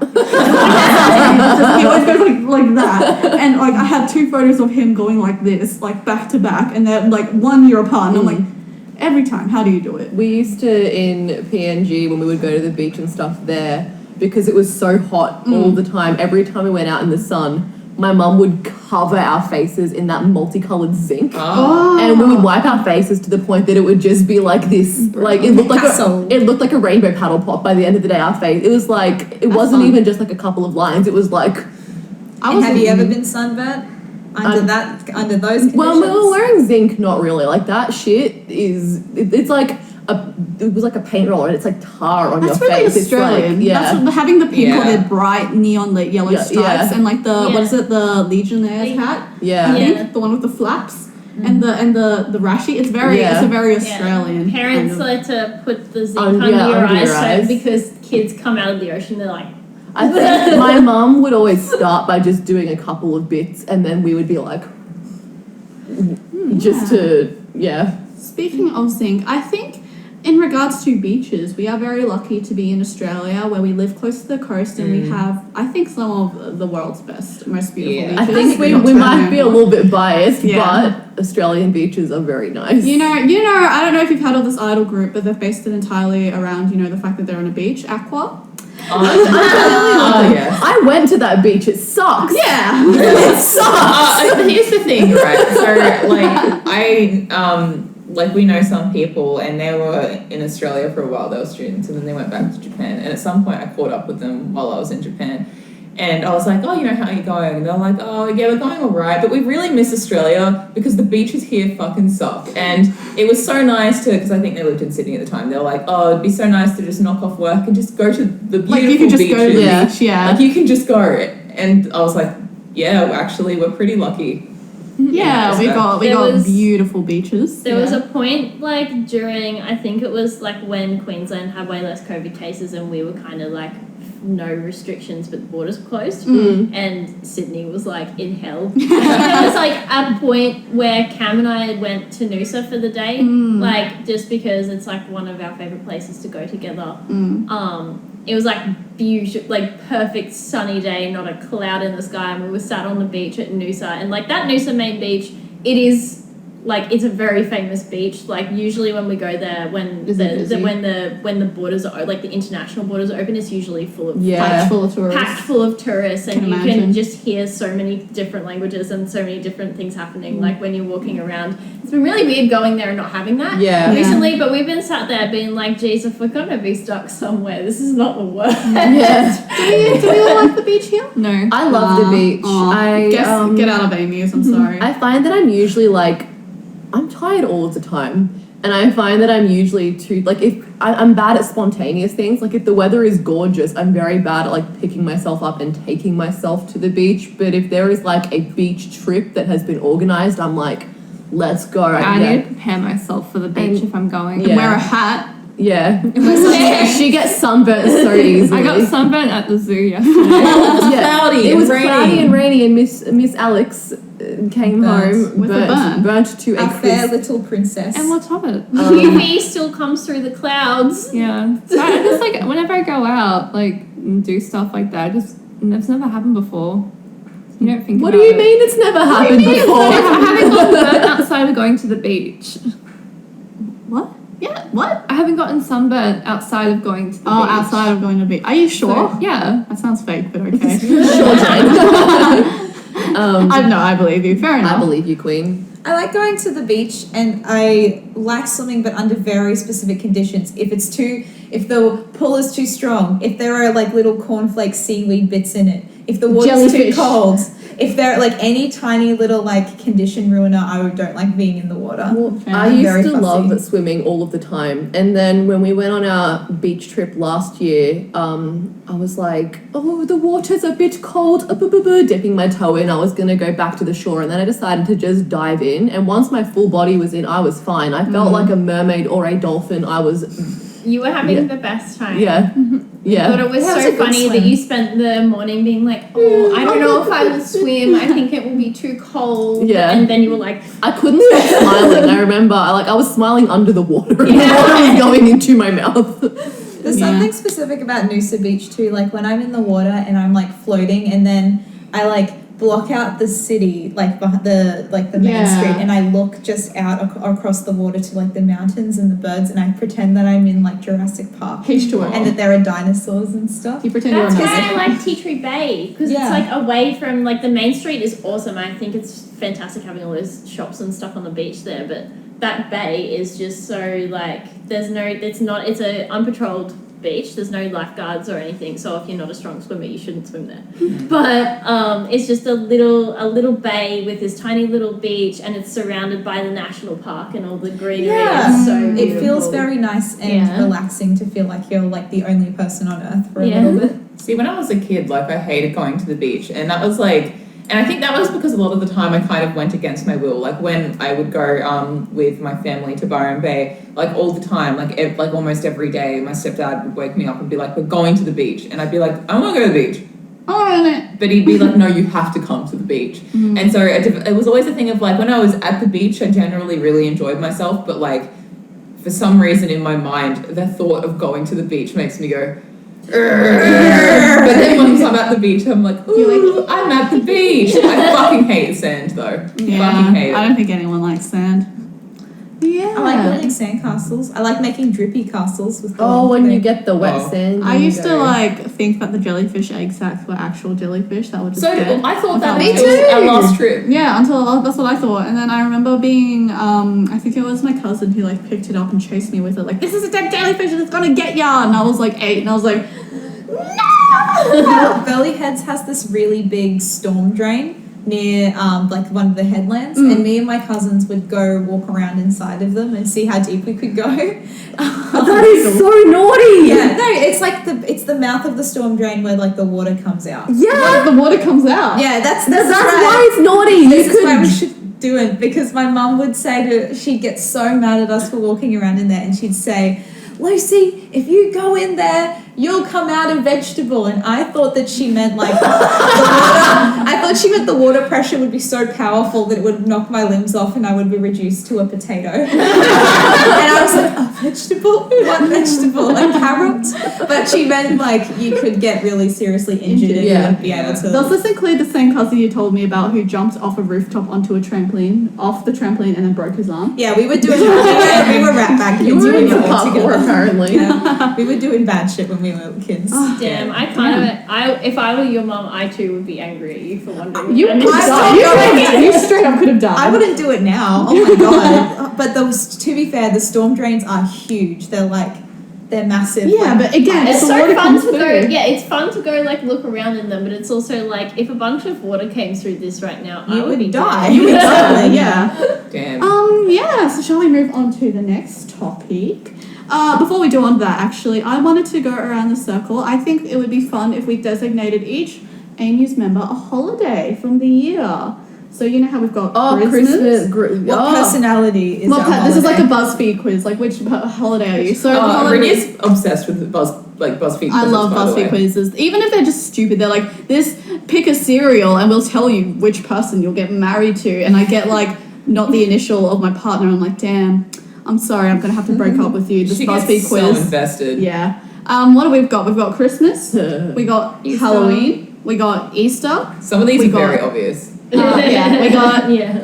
He always goes like that, and like I have 2 photos of him going like this, like back to back, and they're like 1 year apart, and I'm like, every time, how do you do it? We used to, in PNG, when we would go to the beach and stuff there, because it was so hot all the time, every time we went out in the sun, my mum would cover our faces in that multicolored zinc. And we would wipe our faces to the point that it would just be like this, like it looked like a rainbow paddle pop by the end of the day. Our face, it was like, it wasn't even just like a couple of lines, it was like, Have you ever been sunburnt under those conditions? well, we were wearing zinc, not really, like that shit is, it's like it was like a paint roller, and it's like tar on That's your really face. Australian. It's like, That's having the pink or Yeah. the bright neon lit yellow stripes, and like the what is it, the Legionnaire's hat? I yeah. think the one with the flaps and the rashy. It's a very Australian. Parents kind of- like to put the zinc Under under your your eyes, eyes. so because kids come out of the ocean, they're like, I think my mum would always start by just doing a couple of bits, and then we would be like, Speaking of zinc, I think in regards to beaches, we are very lucky to be in Australia, where we live close to the coast, and we have, I think, some of the world's best, most beautiful I beaches. think we might be a little bit biased, but Australian beaches are very nice. You know, I don't know if you've heard of this idol group, but they've based it entirely around, the fact that they're on a beach, Aqua. Yes. I went to that beach, it sucks. Yeah. It sucks. Here's the thing, right? So, we know some people, and they were in Australia for a while. They were students, and then they went back to Japan. And at some point, I caught up with them while I was in Japan. And I was like, oh, how are you going? And they're like, oh, yeah, we're going all right. But we really miss Australia because the beaches here fucking suck. And it was so nice because I think they lived in Sydney at the time. They were like, oh, it'd be so nice to just knock off work and just go to the beautiful Like you can just beaches. go to the beach, yeah. Like you can just go. And I was like, yeah, actually, we're pretty lucky. Yeah, we got There was- beautiful beaches. There was a point like during, I think it was like when Queensland had way less COVID cases and we were kind of like no restrictions but the borders closed, and Sydney was like in hell. There was like a point where Cam and I went to Noosa for the day, like just because it's like one of our favourite places to go together. It was like beautiful, like perfect sunny day, not a cloud in the sky, and we were sat on the beach at Noosa, and like that Noosa main beach, it is like it's a very famous beach. Like usually when we go there, when when the borders are like the international borders are open, it's usually full of Packed full of tourists. packed full of tourists, and Can you imagine. can just hear so many different languages and so many different things happening. Like when you're walking around, it's been really weird going there and not having that Yeah. recently. But we've been sat there being like, geez, if we're gonna be stuck somewhere, this is not the worst. Yeah. Do we all like the beach here? No. I love the beach. I Get out of A-MUSE, I'm sorry. I find that I'm usually like, I'm tired all of the time. And I find that I'm usually too, like, if I'm bad at spontaneous things. Like, if the weather is gorgeous, I'm very bad at, like, picking myself up and taking myself to the beach. But if there is, like, a beach trip that has been organized, I'm like, let's go. I need to prepare myself for the beach if I'm going. Yeah. Wear a hat. Yeah. She gets sunburnt so easily. I got sunburnt at the zoo yesterday. Cloudy It was and rainy. cloudy and rainy, and Miss Alex came Burnt. home With a burn. burnt to Our a fair crisp. little princess. And what's of it? UV still comes through the clouds. Yeah. So I just like whenever I go out, like and do stuff like that, it's never happened before. You don't think What about do you it. mean it's never happened before? I haven't gotten burnt outside of going to the beach. What? Yeah, what? I haven't gotten sunburnt outside of going to the beach. Outside of going to the beach. Are you sure? So, yeah. That sounds fake, but okay. Sure, Jen. I believe you. Fair enough. I believe you, Queen. I like going to the beach, and I like swimming, but under very specific conditions. If the pull is too strong, if there are like little cornflake seaweed bits in it, if the water's too Jellyfish. cold, if there are like any tiny little like condition ruiner, I don't like being in the water. I I'm very used to fussy. love swimming all of the time. And then when we went on our beach trip last year, I was like, oh, the water's a bit cold, dipping my toe in. I was going to go back to the shore, and then I decided to just dive in. And once my full body was in, I was fine. I felt like a mermaid or a dolphin. I was, You were having the best time. yeah. Yeah. But it was That was a so good funny that swim. you spent the morning being like, oh, I don't know if I will swim. I think it will be too cold. Yeah. And then you were like, I couldn't stop smiling. I remember, I was smiling under the water, and the water was going into my mouth. There's something specific about Noosa Beach too. Like when I'm in the water and I'm like floating, and then I like block out the city, like the main Yeah. street, and I look just out across the water to like the mountains and the birds, and I pretend that I'm in like Jurassic Park H2O. and that there are dinosaurs and stuff. You pretend you're that's a why mermaid. I like Tea Tree Bay. Because Yeah. it's like away from, like the main street is awesome. I think it's fantastic having all those shops and stuff on the beach there. But that bay is just so like, it's a unpatrolled beach. There's no lifeguards or anything, so if you're not a strong swimmer, you shouldn't swim there. But it's just a little bay with this tiny little beach, and it's surrounded by the national park and all the greenery. Yeah. It's so beautiful. It feels very nice and Yeah. relaxing to feel like you're like the only person on earth for a Yeah. little bit. See, when I was a kid, like, I hated going to the beach, and that was like, and I think that was because a lot of the time I kind of went against my will. Like when I would go with my family to Byron Bay, like all the time, like almost every day, my stepdad would wake me up and be like, "We're going to the beach," and I'd be like, "I want to go to the beach," but he'd be like, "No, you have to come to the beach." And so it was always a thing of like, when I was at the beach, I generally really enjoyed myself, but like for some reason in my mind, the thought of going to the beach makes me go. But then once I'm at the beach, I'm like, ooh, I'm at the beach. I fucking hate sand though. Fucking hate it. I don't think anyone likes sand. Yeah. I like building sandcastles. I like making drippy castles with Oh, gold when you thing. get the wet Oh. sand. I you used to go. like think that the jellyfish egg sacs were actual jellyfish that would just So get. I thought that Me was our last trip. Yeah, that's what I thought. And then I remember being, I think it was my cousin who like picked it up and chased me with it. Like, this is a dead jellyfish and it's gonna get ya. And I was like 8, and I was like, Burley Heads has this really big storm drain near like one of the headlands, and me and my cousins would go walk around inside of them and see how deep we could go. That is so naughty. Yeah, no, it's like the mouth of the storm drain where like the water comes out. Yeah, The water comes out. Yeah, that's that's right. why it's naughty. This You is why we could. should do it, because my mum would say she'd get so mad at us for walking around in there, and she'd say, Lucy, if you go in there, you'll come out a vegetable. And I thought that she meant like the water pressure would be so powerful that it would knock my limbs off and I would be reduced to a potato. And I was like, a vegetable? What vegetable? A carrot? But she meant like you could get really seriously injured and you wouldn't be able to. Does this include the same cousin you told me about who jumped off a rooftop onto a trampoline, off the trampoline, and then broke his arm? Yeah, we were doing we were rat bag kids. You were when into we were parkour, together. apparently. Yeah. We were doing bad shit when we were kids. Damn, I kind of. If I were your mum, I too would be angry at you for wondering. You what could that die. You straight up could have died. I wouldn't do it now. Oh my god! But those, to be fair, the storm drains are huge. They're massive. Yeah, but again, It's the so water fun comes to go. through. Yeah, it's fun to go like look around in them, but it's also like if a bunch of water came through this right now, I You would be would die. dead. You would die. Yeah. Damn. Yeah, so shall we move on to the next topic? Before we do on that, actually, I wanted to go around the circle. I think it would be fun if we designated each A-MUSE member a holiday from the year. So you know how we've got Christmas. What personality is Well, our this is like a holiday? BuzzFeed quiz. Like, which holiday are you? So the holiday- Renia's obsessed with BuzzFeed quizzes. I love by the BuzzFeed way. quizzes. Even if they're just stupid, they're like, pick a cereal and we'll tell you which person you'll get married to. And I get like, not the initial of my partner. I'm like, damn, I'm sorry, I'm going to have to break up with you. This She BuzzFeed gets quiz. so invested. Yeah. What have we got? We've got Christmas. We got Easter. Halloween. We got Easter. Some of these We are very got- obvious. Yeah, we got Yeah.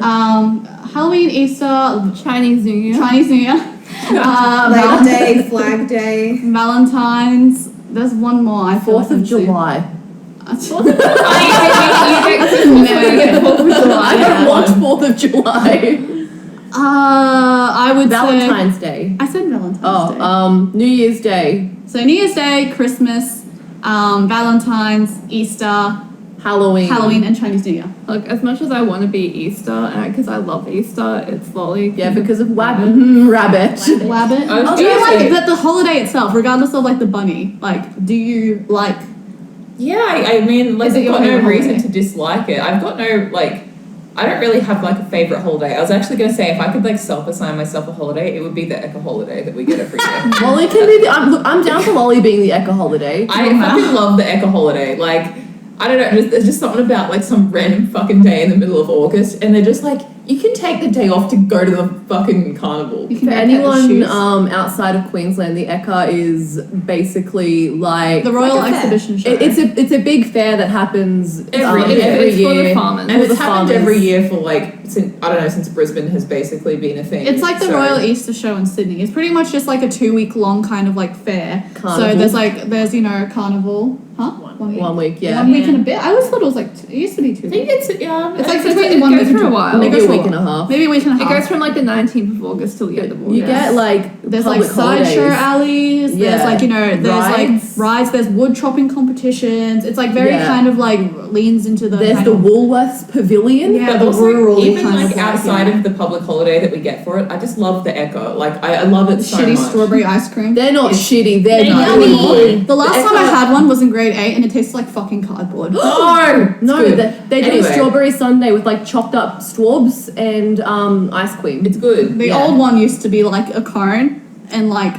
Halloween, Easter, Chinese New Year. Chinese New Year, Labor Day, Flag Day. Valentine's. There's one more. I feel 4th of July. I don't want 4th of July. I would Valentine's Day. say. I said Valentine's Day. New Year's Day. So New Year's Day, Christmas, Valentine's, Easter, Halloween. and Chinese New Year. Look, as much as I want to be Easter, because I love Easter, it's slowly. Yeah, because of rabbit. Rabbit. I was Do you gonna like say- the holiday itself, regardless of like the bunny? Like, do you like? Yeah, I mean, like, Is it I've your got no favourite reason holiday? to dislike it. I've got no, like, I don't really have, like, a favourite holiday. I was actually going to say, if I could, like, self-assign myself a holiday, it would be the Echo holiday that we get every year. Lolly can be I'm down for Lolly being the Echo holiday. I fucking love the Echo holiday. Like, I don't know, there's just something about, like, some random fucking day in the middle of August, and they're just like, you can take the day off to go to the fucking carnival. You can For go get the anyone shoes. outside of Queensland, the Ekka is basically like The Royal Like a fair. Exhibition Show. it's a big fair that happens Every every year. It's for year. the farmers. And For it's the happened farmers. every year for, like, since, I don't know, since Brisbane has basically been a thing. It's like the So- Royal Easter Show in Sydney. It's pretty much just like a 2-week long kind of like fair. Carnival. So there's you know carnival, huh? 1 week. 1 week, yeah. 1 week and a bit. I always thought it was like it used to be 2 I think weeks. it's, yeah, It's like It between 1 goes week and for a 2 while. Maybe It a goes week for and a half. Maybe a week and a It half. goes from like the 19th of August till the end of August. You get like There's like public holidays. sideshow alleys. Yeah. There's like there's Rides. like rides. There's wood chopping competitions. It's like very Yeah. kind of like leans into the. There's kind the of, Woolworths Pavilion. Yeah, But the also, rural even kind like of outside yeah. of the public holiday that we get for it, I just love the Echo. Like, I love it so shitty much. strawberry ice cream. They're not It's- shitty. They're They're good. yummy. The last The time I Echo- had one was in grade 8 and it tastes like fucking cardboard. No, No, good. they do Anyway. a strawberry sundae with like chopped up strawbs and ice cream. It's good. The Yeah. old one used to be like a cone and like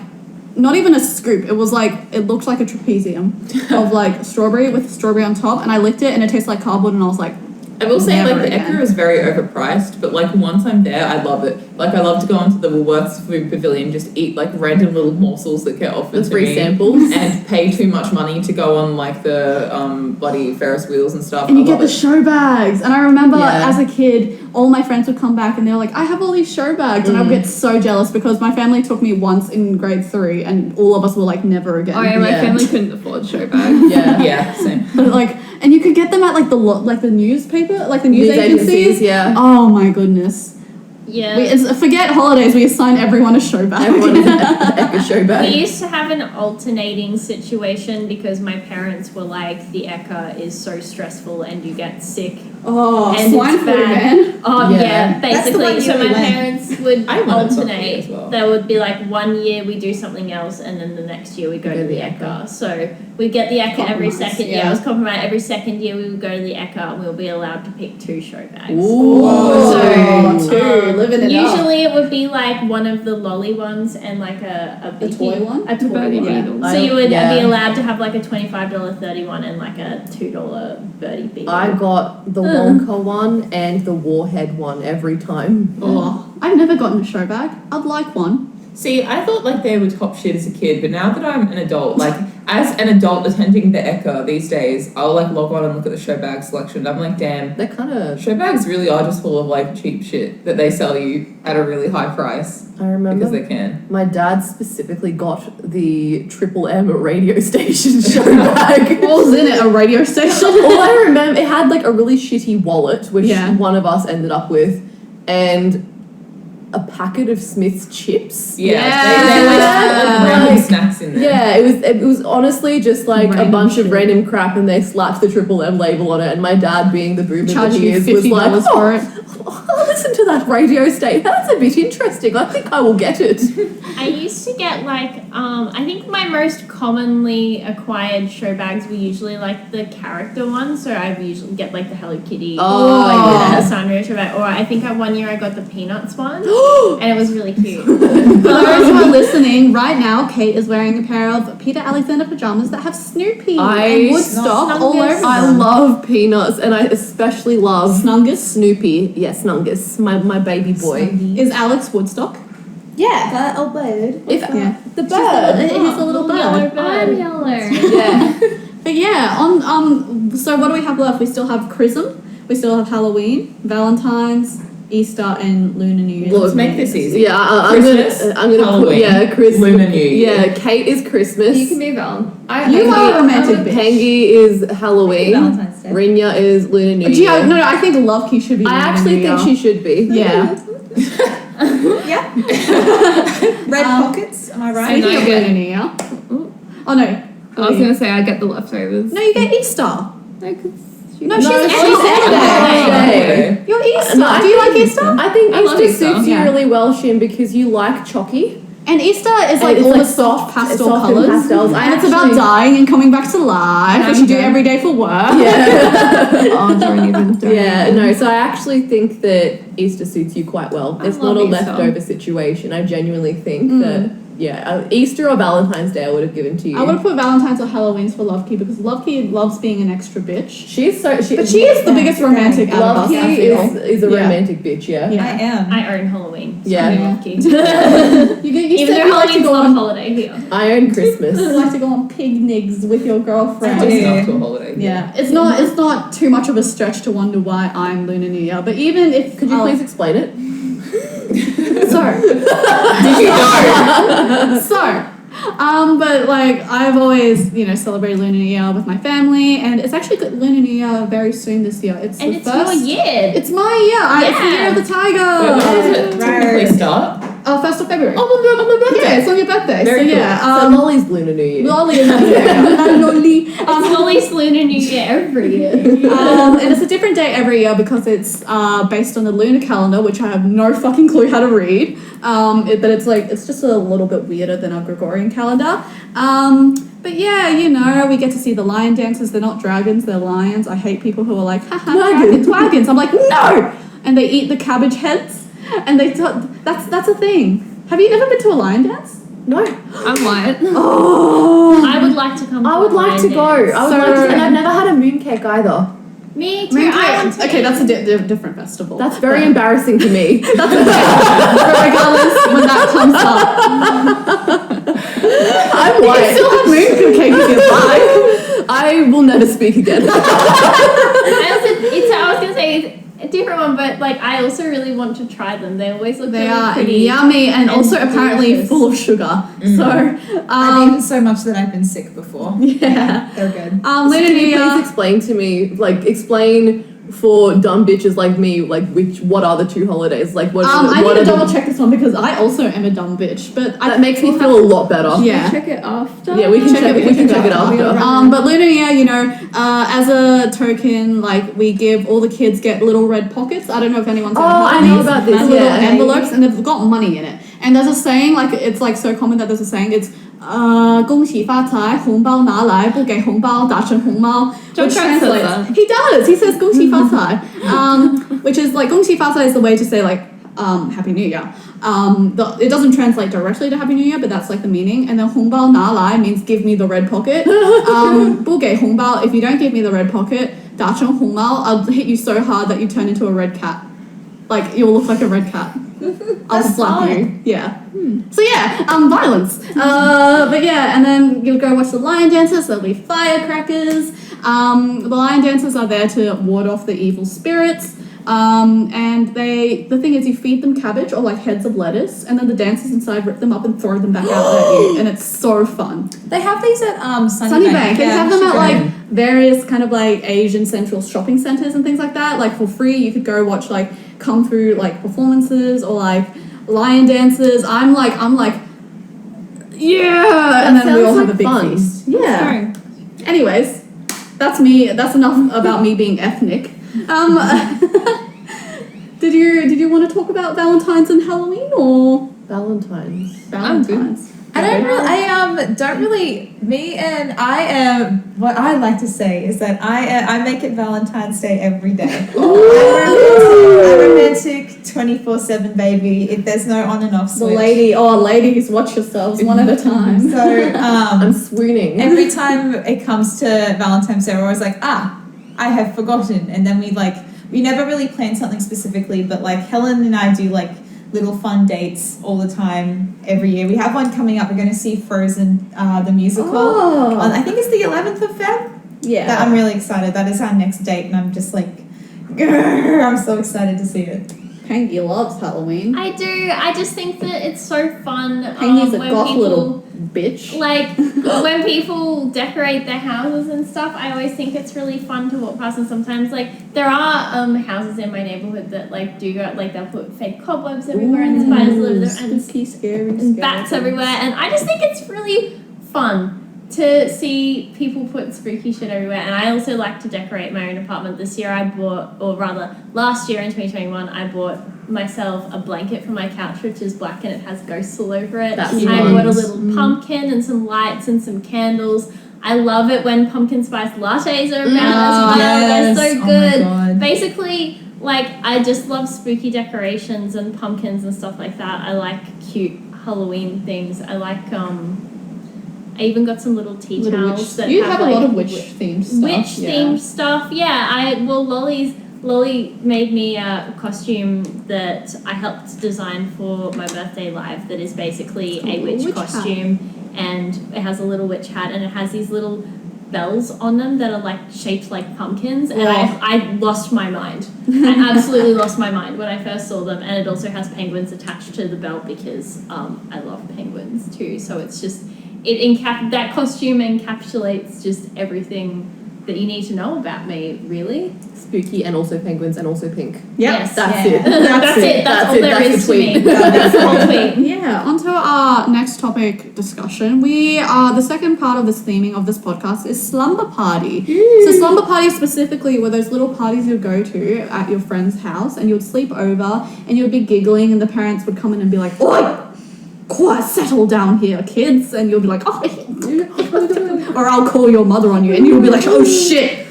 not even a scoop. It was like it looked like a trapezium of like strawberry with strawberry on top, and I licked it and it tastes like cardboard, and I was like, I will say, Never like, the again. Echo is very overpriced, but, like, once I'm there, I love it. Like, I love to go onto the Woolworths food pavilion, just eat, like, random little morsels that get offered The to free me. samples. And pay too much money to go on, like, the bloody Ferris wheels and stuff. and you I get love the it. show bags. And I remember Yeah. as a kid, all my friends would come back and they were like, I have all these show bags, and I would get so jealous because my family took me once in grade 3, and all of us were like, never again. Oh yeah, my Yeah. family couldn't afford show bags. Yeah. Yeah, same. But like, and you could get them at like the newspaper, like the news agencies. yeah. Oh my goodness. Yeah. Forget holidays. We assign everyone a show bag. Everyone is a show We bag. used to have an alternating situation because my parents were like, the Eka is so stressful and you get sick Oh, And swine it's flu, bad. man. Oh Yeah. yeah, That's the basically. one So year my we went. parents would I went on Sunday alternate. as well. There would be like 1 year we do something else, and then the next year we go to the ECA. So we get the ECA every Compromise, second year. yeah. It was compromised. Every second year we would go to the ECA, and we'll be allowed to pick 2 show bags. Oh, So, two, living it up. Usually it would be like one of the lolly ones and like a A toy one? A toy Birdie one. Beetle. So you would Yeah. be allowed to have like a $25 30 one and like a $2 birdie beetle. I got the Wonka one and the Warhead one every time. Oh, I've never gotten a show bag. I'd like one. See, I thought like they were top shit as a kid, but now that I'm an adult, like as an adult attending the ECA these days, I'll like log on and look at the show bag selection. I'm like, damn, They're kind of. show bags really are just full of like cheap shit that they sell you at a really high price I remember because they can. my dad specifically got the Triple M radio station show bag. What was in it? A radio station? All I remember, it had like a really shitty wallet, which Yeah. one of us ended up with, and a packet of Smith's chips. Yeah, Yeah. they always put random Like, snacks in there. Yeah, it was honestly just like a Random bunch shit. of random crap, and they slapped the Triple M label on it. And my dad, being the boomer that Charging he you is, was like, $50 for it. I'll listen to that radio station. That's a bit interesting. I think I will get it. I used to get like I think my most commonly acquired show bags were usually like the character ones. So I would usually get like the Hello Kitty Oh, like the Sanrio show bag. Or I think one year I got the Peanuts one and it was really cute. For those who are listening, right now, Kate is wearing a pair of Peter Alexander pajamas that have Snoopy and Woodstock all over them. I love Peanuts, and I especially love Snungus. Snoopy. Yes, Snungus, my baby boy. Is Alex Woodstock? Yeah, that old bird. Yeah. The He's bird. a little Yellow bird. bird. Yellow. Yeah. But yeah, so what do we have left? We still have Chrism, we still have Halloween, Valentine's, Easter, and Lunar New Year. Let's make this easy. Yeah, Christmas, I'm gonna put Halloween, Christmas. Lunar New Year. Yeah, Kate is Christmas. You can be Val. You are a romantic bitch. Pengy is Halloween. Valentine's Day. Rinya is Lunar New Gee, Year. no, I think Luvkii should be. I Lunar actually New think Year. she should be. Yeah. Yeah. Red pockets, am I right? Speaking of Lunar New Year. Oh no. I was gonna say I get the leftovers. No, you get Easter. No, 'cause she- No, she's Holiday. You're Easter. No, I Do you like think- Easter? I think I love Easter Easter. suits you Yeah. really well, Shin, because you like chalky. And Easter is And like it's all like the soft pastel soft and colours. pastels. And it's about dying and coming back to life, which you do every day for work. Yeah. Oh, don't even. Yeah, no, so I actually think that Easter suits you quite well. I It's not love a Easter. leftover situation. I genuinely think that, Easter or Valentine's Day I would have given to you. I would have put Valentine's or Halloween's for Luvkii because Luvkii loves being an extra bitch. She's so... But she is the biggest romantic out of us, I Luvkii feel. is a Yeah. romantic bitch, yeah. Yeah. I am. I own Halloween. So Yeah. I'm lucky. You Even said though you like to Halloween's go not a on, holiday here. I own Christmas. you like to go on picnics with your girlfriend. I do. It's not to a holiday. Yeah, it's not too much of a stretch to wonder why I'm Lunar New Year. But even if Could you please explain it? so Did you know? but like I've always celebrated Lunar New Year with my family, and it's actually got Lunar New Year very soon this year. It's And the it's first. your year. It's my year. It's the year of the Wait, tiger. when does it typically start? 1st of February. On my birthday. Yeah, it's on your birthday. Very so cool. yeah, So Lolly's Lunar New Year. Lolly is Lunar New Year. Lolly. It's Lily's Lunar New Year every year. And it's a different day every year because it's based on the lunar calendar, which I have no fucking clue how to read. But it's just a little bit weirder than our Gregorian calendar. But yeah, we get to see the lion dancers. They're not dragons, they're lions. I hate people who are like, haha, wagons. I'm like, no! And they eat the cabbage heads. And that's a thing. Have you ever been to a lion dance? No. I'm white. Oh! I would like to come. I would like to go. I would like to, and I've never had a mooncake either. Me too. I want to. Okay, that's a different festival. That's very embarrassing to me. But regardless, when that comes up, I'm you white. still have mooncake if you like. I will never speak again. I was gonna say it's a different one, but like I also really want to try them. They always look They really are pretty. yummy and also apparently delicious. full of sugar. So, I've eaten so much that I've been sick before. yeah. They're good. Lunar Can New you please Year. explain to me, explain for dumb bitches like me, what are the two holidays? Like, what? I what need are to the- double check this one because I also am a dumb bitch. But That makes me feel a lot better. Yeah. Check it after. Yeah, we can check it. We can check it after. after. But Lunar Year, as a token, like we give all the kids get little red pockets. I don't know if anyone's ever Oh, heard I of know these. about this, Little yeah. envelopes, and they've got money in it. And there's a saying, like it's like so common that there's a saying. It's 恭喜发财，红包拿来，不给红包打成红猫. John Which Trent says translates. that. He does. He says 恭喜发财. Which is like 恭喜发财 is the way to say like Happy New Year. It doesn't translate directly to Happy New Year, but that's like the meaning. And then 红包拿来 means give me the red pocket. 不给红包, if you don't give me the red pocket, 打成红猫, I'll hit you so hard that you turn into a red cat. Like you'll look like a red cat. I'll slap you. Yeah. So yeah, violence. But yeah, and then you'll go watch the lion dances. There'll be firecrackers. The lion dancers are there to ward off the evil spirits. And the thing is, you feed them cabbage or like heads of lettuce, and then the dancers inside rip them up and throw them back out at you, and it's so fun. They have these at Sunnybank. They have them at Sugar. like various kind of like Asian central shopping centers and things like that. Like for free, you could go watch like kung fu like performances or like lion dances. I'm like, yeah, and then we all sounds have a big like fun. feast. Yeah. Sorry. Anyways, that's me. That's enough about me being ethnic. Did you want to talk about Valentine's and Halloween or Valentine's. Valentine's? I don't really. Me and I am. What I like to say is that I make it Valentine's Day every day. I'm romantic 24/7, baby. If there's no on and off switch. Ladies, watch yourselves one at a time. So I'm swooning. every time it comes to Valentine's Day, we're always like, I have forgotten, and then we never really plan something specifically, but like Helen and I do like little fun dates all the time every year. We have one coming up. We're going to see Frozen, the musical. Oh. I think it's the 11th of Feb. Yeah. That I'm really excited. That is our next date, and I'm just like, grrr, I'm so excited to see it. Pangy loves Halloween. I do. I just think that it's so fun. Pangy's a when goth people, little bitch. Like when people decorate their houses and stuff, I always think it's really fun to walk past. And sometimes, like there are houses in my neighborhood that like do go like they'll put fake cobwebs everywhere and spiders live there and spooky, scary, and bats everywhere. And I just think it's really fun to see people put spooky shit everywhere. And I also like to decorate my own apartment. This year I bought, or rather last year in 2021, I bought myself a blanket for my couch which is black and it has ghosts all over it. That's I fun. bought a little pumpkin and some lights and some candles. I love it when pumpkin spice lattes are around as well. Yes. They're so Oh my good. God. Basically, like I just love spooky decorations and pumpkins and stuff like that. I like cute Halloween things. I like I even got some little tea towels that You have a like, lot of witch themed stuff. witch yeah. themed stuff. Yeah, Lolly made me a costume that I helped design for my birthday live that is basically a witch witch costume, and it has a little witch hat and it has these little bells on them that are like shaped like pumpkins, and I lost my mind. I absolutely lost my mind when I first saw them. And it also has penguins attached to the belt because I love penguins too. So it's just that costume encapsulates just everything that you need to know about me, really. Spooky and also penguins and also pink. Yep. Yes, That's yeah. it. That's it. That's all there is to me. That's the whole tweet. Yeah, on to our next topic discussion. The second part of this theming of this podcast is slumber party. So slumber party specifically were those little parties you'd go to at your friend's house and you'd sleep over and you'd be giggling and the parents would come in and be like, oi, quiet, settle down here, kids. And you'll be like, oh, or I'll call your mother on you and you'll be like, oh shit,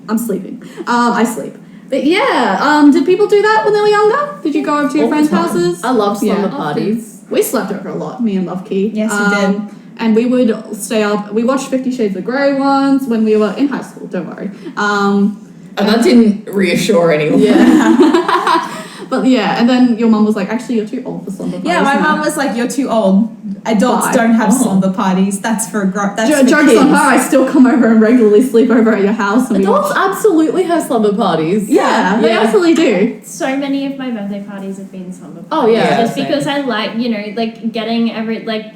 I'm sleeping. I sleep. But yeah, did people do that when they were younger? Did you go over to your All the friends' time. houses? I love slumber Yeah. parties. We slept over a lot, me and Luvkii. Yes, we did. And we would stay up. We watched 50 Shades of Grey once when we were in high school, don't worry. And that didn't reassure anyone. Yeah. But yeah, and then your mum was like, actually, you're too old for slumber parties. Yeah, my now." mum was like, "You're too old. Adults Bye. don't have Oh. slumber parties. That's for that's for Jokes kids." on her, I still come over and regularly sleep over at your house. And we Adults watch- absolutely have slumber parties. Yeah, they Yeah. absolutely do. So many of my birthday parties have been slumber parties. Oh, yeah. Just Same. because I like, like getting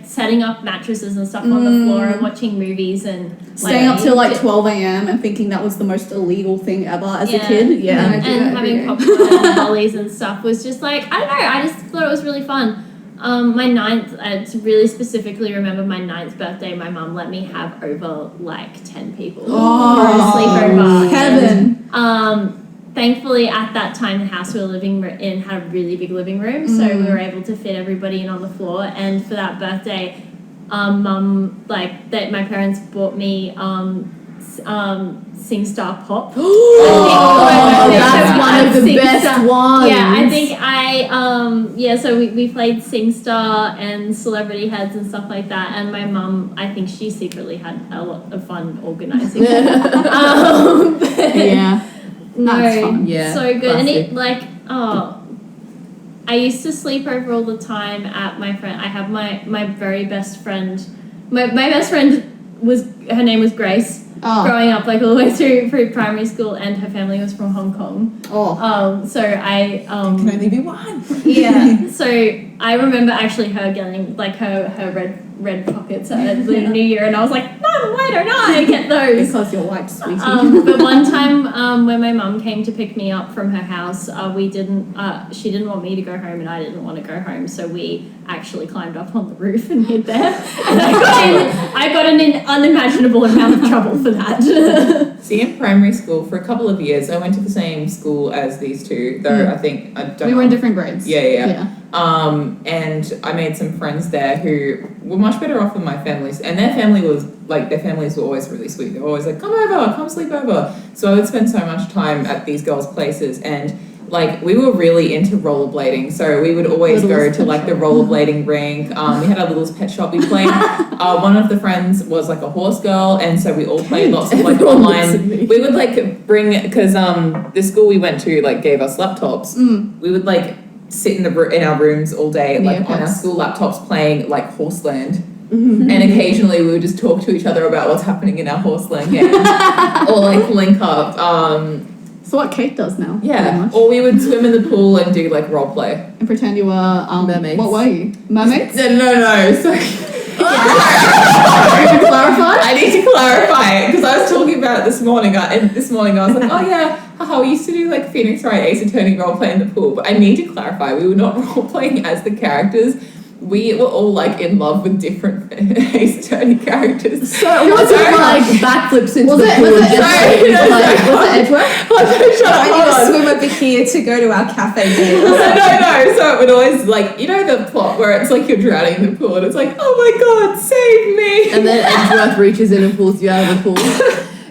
setting up mattresses and stuff on the floor and watching movies and Staying up till like 12 a.m. and thinking that was the most illegal thing ever as a Yeah. kid. Yeah. and having popcorn and lollies and stuff was just like, I don't know, I just thought it was really fun. My ninth, to really specifically remember my ninth birthday, my mum let me have over like 10 people for a sleepover. Heaven. Thankfully, at that time, the house we were living in had a really big living room, so we were able to fit everybody in on the floor. And for that birthday, mum, my parents bought me SingStar Pop. That's one of the best ones. Yeah, I think so we played SingStar and Celebrity Heads and stuff like that, and my mum, I think she secretly had a lot of fun organising it. Yeah. That's fun. Yeah, so good. classic. And it I used to sleep over all the time at my friend. I have my very best friend. My best friend her name was Grace. Growing up, like all the way through primary school, and her family was from Hong Kong. So I Can only be one. yeah. So I remember actually her getting like her red pockets at the New Year, and I was like, Mum, why don't I get those? Because you're white, sweetie. But one time when my mum came to pick me up from her house, she didn't want me to go home, and I didn't want to go home, so we actually climbed up on the roof and hid there. And I got an unimaginable amount of trouble for that. See, in primary school, for a couple of years, I went to the same school as these two, though we were in different grades. Yeah. And I made some friends there who were much better off than my families, and their families were always really sweet. They were always like, come sleep over. So I would spend so much time at these girls' places, and like we were really into rollerblading, so we would always go to like the rollerblading rink. We had our Little's Pet Shop. We played. One of the friends was like a horse girl, and so we all played lots of like online. We would like bring, because the school we went to like gave us laptops. We would like sit in our rooms all day like on our school laptops playing like Horseland. And occasionally we would just talk to each other about what's happening in our Horseland game, or like link up. So what Kate does now. Yeah, or we would swim in the pool and do like role play. And pretend you were mermaids. What were you? Mermaids? No. So I need to clarify it, because I was talking about it this morning. And this morning I was like, oh yeah, haha, we used to do like Phoenix Wright Ace Attorney role play in the pool. But I need to clarify, we were not role playing as the characters. We were all like in love with different Ace Attorney characters. So it wasn't like backflips into the pool. Was it Edgeworth? I need to swim over here to go to our cafe date. No. So it would always like, you know the plot where it's like you're drowning in the pool and it's like, oh my god, save me. And then Edgeworth reaches in and pulls you out of the pool.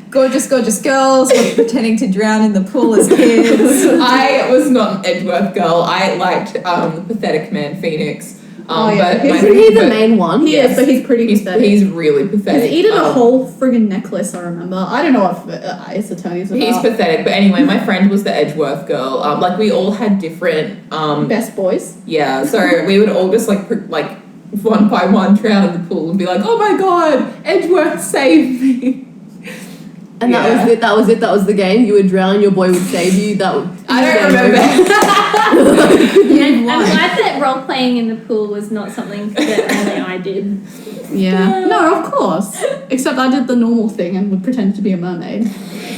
Gorgeous girls were pretending to drown in the pool as kids. I was not an Edgeworth girl. I liked the pathetic man Phoenix. But Isn't he the main one? He is, but he's pretty pathetic. He's really pathetic. He's eaten a whole friggin' necklace, I remember. I don't know if Ace Attorney's about. He's pathetic, but anyway, my friend was the Edgeworth girl. Like we all had different best boys. Yeah, so we would all just like one by one drown in the pool and be like, oh my god, Edgeworth, save me. And that was it. That was the game. You would drown, your boy would save you. I don't remember. I'm glad that role playing in the pool was not something that only I did. Yeah. No, of course. Except I did the normal thing and would pretend to be a mermaid.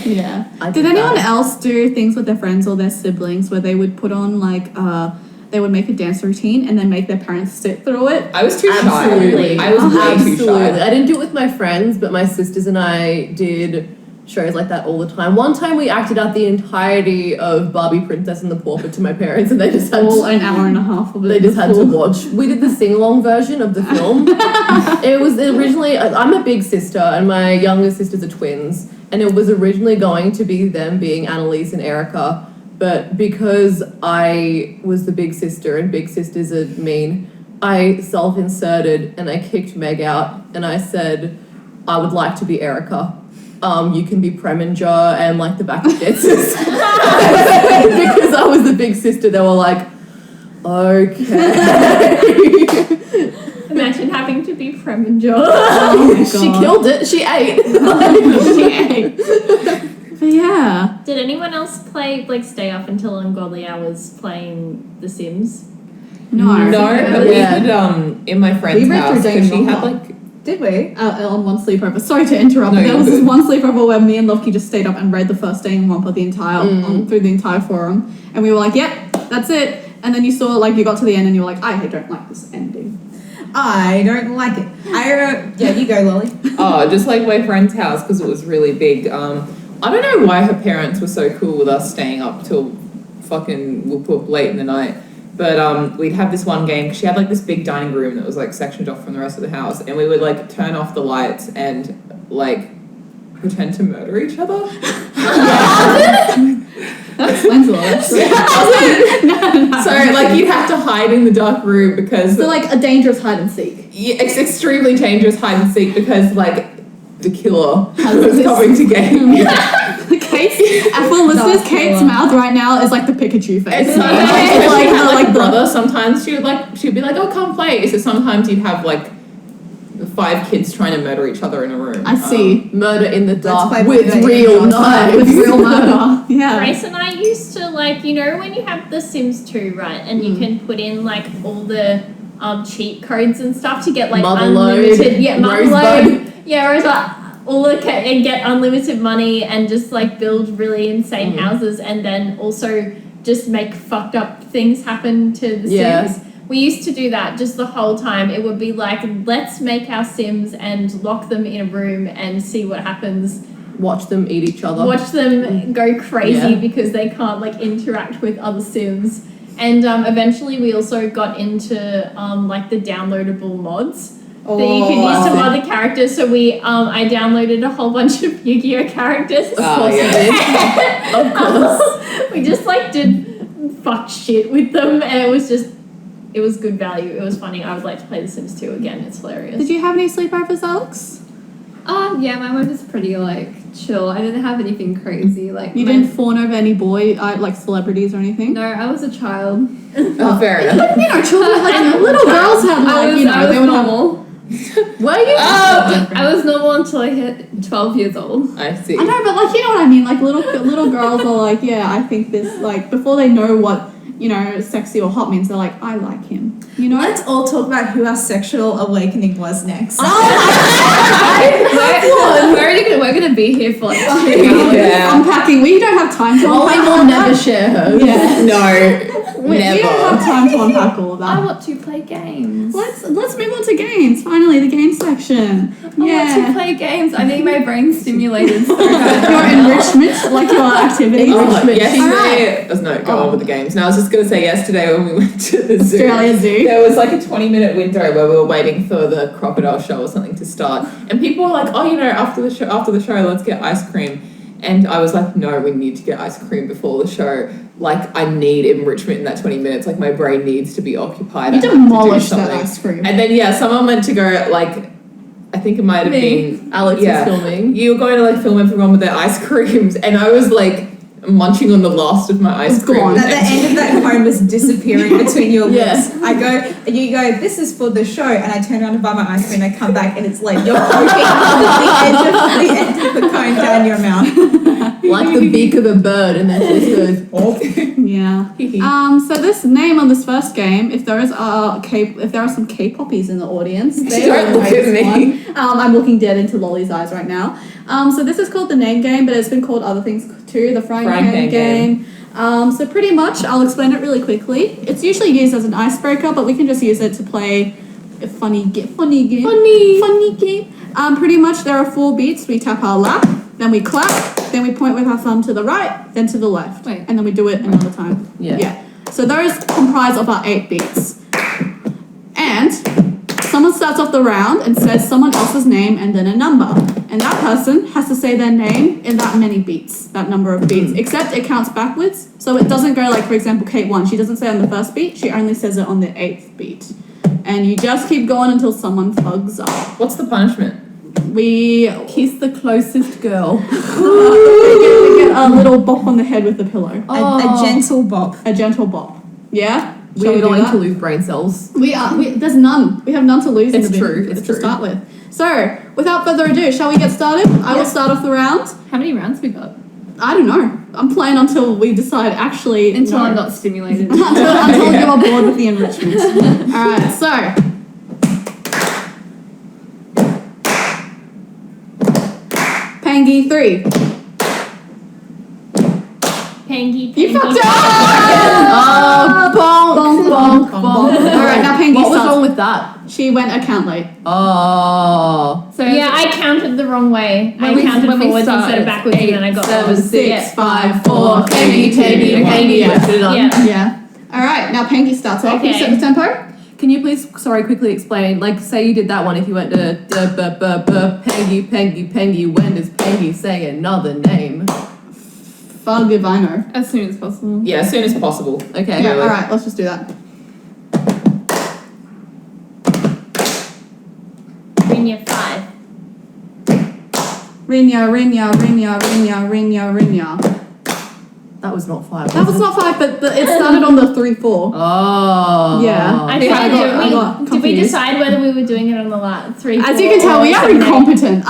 Yeah. Did anyone else do things with their friends or their siblings where they would put on like they would make a dance routine and then make their parents sit through it? I was too Absolutely. shy. I was way too shy. I didn't do it with my friends, but my sisters and I did shows like that all the time. One time we acted out the entirety of Barbie Princess and the Pauper to my parents, and they just had an hour and a half of it. They just had to watch. We did the sing-along version of the film. It was originally, I'm a big sister and my younger sisters are twins, and it was originally going to be them being Annalise and Erica, but because I was the big sister and big sisters are mean, I self-inserted and I kicked Meg out and I said, I would like to be Erica. You can be Preminger and like the backup dancers. Because I was the big sister, they were like, okay. Imagine having to be Preminger. Oh she killed it. She ate. But yeah. Did anyone else stay up until ungodly hours playing The Sims? No, but we had in my friend's house because she had Did we? On one sleepover. Sorry to interrupt, but there was this one sleepover where me and Luvkii just stayed up and read the first day in Wampa through the entire forum, and we were like, "Yep, that's it." and then you saw like you got to the end and you were like, I don't like this ending. I don't like it. Yeah, you go, Lolly. Oh, just like my friend's house because it was really big. I don't know why her parents were so cool with us staying up till fucking whoop whoop late in the night. But we'd have this one game. She had like this big dining room that was like sectioned off from the rest of the house, and we would like turn off the lights and like pretend to murder each other. That explains a lot. So like you'd have to hide in the dark room because So like a dangerous hide and seek. yeah, it's extremely dangerous hide and seek because like the killer Has was this- coming to get you. Kate's, for listeners, Kate's mouth right now is like the Pikachu face. It's sometimes It's like like had the- like the- brother. Sometimes she'd be like, "Oh, come play." So sometimes you'd have like 5 kids trying to murder each other in a room. I see. Murder in the dark play with murder in real the dark. knives. With real murder. Yeah. Grace and I used to like, you know, when you have The Sims 2, right, and you can put in like all the cheat codes and stuff to get like Motherload, unlimited, Rosebud. Motherload, Rosebud, all the and get unlimited money and just like build really insane houses and then also just make fucked up things happen to the Yeah. Sims. We used to do that just the whole time. It would be like, let's make our Sims and lock them in a room and see what happens. Watch them eat each other. Watch them go crazy Yeah. because they can't like interact with other Sims. And eventually we also got into like the downloadable mods that you could use to mod the characters. So I downloaded a whole bunch of Yu-Gi-Oh characters. Of course. We just like did fuck shit with them, and it was good value. It was funny. I would like to play The Sims 2 again. It's hilarious. Did you have any sleepovers, Alex? Yeah, my one was pretty like chill. I didn't have anything crazy. Like You didn't fawn over any like celebrities or anything? No, I was a child. Oh, fair enough. You know, children, like little girls have like, I was they would have. normal. Were you? I was normal until I hit 12 years old. I see. I know, but like you know what I mean. Like little girls are like, yeah, I think this. Like before they know what sexy or hot means, they're like, I like him. You know. Let's all talk about who our sexual awakening was next. We're gonna be here for like 2 hours. Yeah. Unpacking. We don't have time to Molly unpack will all never that. share hers. Yeah. No, We don't have never. time to unpack all of I that. want to play games. Let's move on to games. Finally, the game section. I want to Yeah. play games. I need my brain stimulated so bad. Your enrichment, like your activities. Oh, yesterday, Alright. no, go on with the games. No, I was just going to say yesterday when we went to the zoo, Australia Zoo. there was like a 20-minute window where we were waiting for the crocodile show or something to start, and people were like, "Oh, after the show, let's get ice cream." And I was like, "No, we need to get ice cream before the show. Like, I need enrichment in that 20 minutes. Like, my brain needs to be occupied. You I have to do demolished that something." ice cream. And then someone went to go like, I think it might have been Alex Yeah. was filming. you were going to like film everyone with their ice creams, and I was like munching on the last of my ice It's cream. gone. At the end of that cone was disappearing between your Yeah. lips. I go, and you go, this is for the show, and I turn around to buy my ice cream, and I come back, and it's like you're poking the edge of the cone down your mouth. Like the beak of a bird, and then it just goes, Yeah. So this name on this first game, if there are some K-poppies in the audience, they Don't will look know at this me. one. I'm looking dead into Lolly's eyes right now. So this is called the name game, but it's been called other things too, the frying pan game. So pretty much, I'll explain it really quickly. It's usually used as an icebreaker, but we can just use it to play a funny game. Funny game. Pretty much, there are 4 beats. We tap our lap, then we clap, then we point with our thumb to the right, then to the left, Wait. and then we do it another time. Yeah. So those comprise of our 8 beats. And someone starts off the round and says someone else's name and then a number. And that person has to say their name in that many beats, that number of beats. Except it counts backwards. So it doesn't go like, for example, Kate 1. She doesn't say it on the first beat. She only says it on the 8th beat. And you just keep going until someone thugs up. What's the punishment? We kiss the closest girl. we get a little bop on the head with the pillow. A gentle bop. A gentle bop. Yeah? Shall We're we do going that? to lose brain cells. There's none. We have none to lose. It's in the true, bin it's to true. start with. So, without further ado, shall we get started? I will start off the round. How many rounds we got? I don't know. I'm playing until we decide actually. Until no. I'm not stimulated. until you are bored with the enrichment. All right. So. Pangy 3. Pangy, You fucked up! Oh, bonk, bonk, bonk. Alright, now Pangy What was starts. wrong with that? She went account late. Oh. So Yeah, I counted the wrong way. I When counted we forwards started, instead of backwards, and then I got 7, lost. 6, Yeah. 5, 4. Pangy, Pangy, Pangy. Yeah. Put it on. Yeah. Yeah. Alright, now Pangy starts off. Can you Okay. set the tempo? Can you please, quickly explain? Like, say you did that one. If you went to Pangy, Pangy, Pangy. When does Pangy say another name? Fug if I know. as soon as possible. Yeah, as soon as possible. Okay. Yeah, alright, let's just do that. Rinya 5. Rinya, Rinya, Rinya, Rinya, Rinya, Rinya. That was not 5. That was not 5, but it started on the 3-4. Oh. Yeah. I Yeah, tried I got to. Did we confused. decide whether we were doing it on the 3? As you can tell, we are incompetent.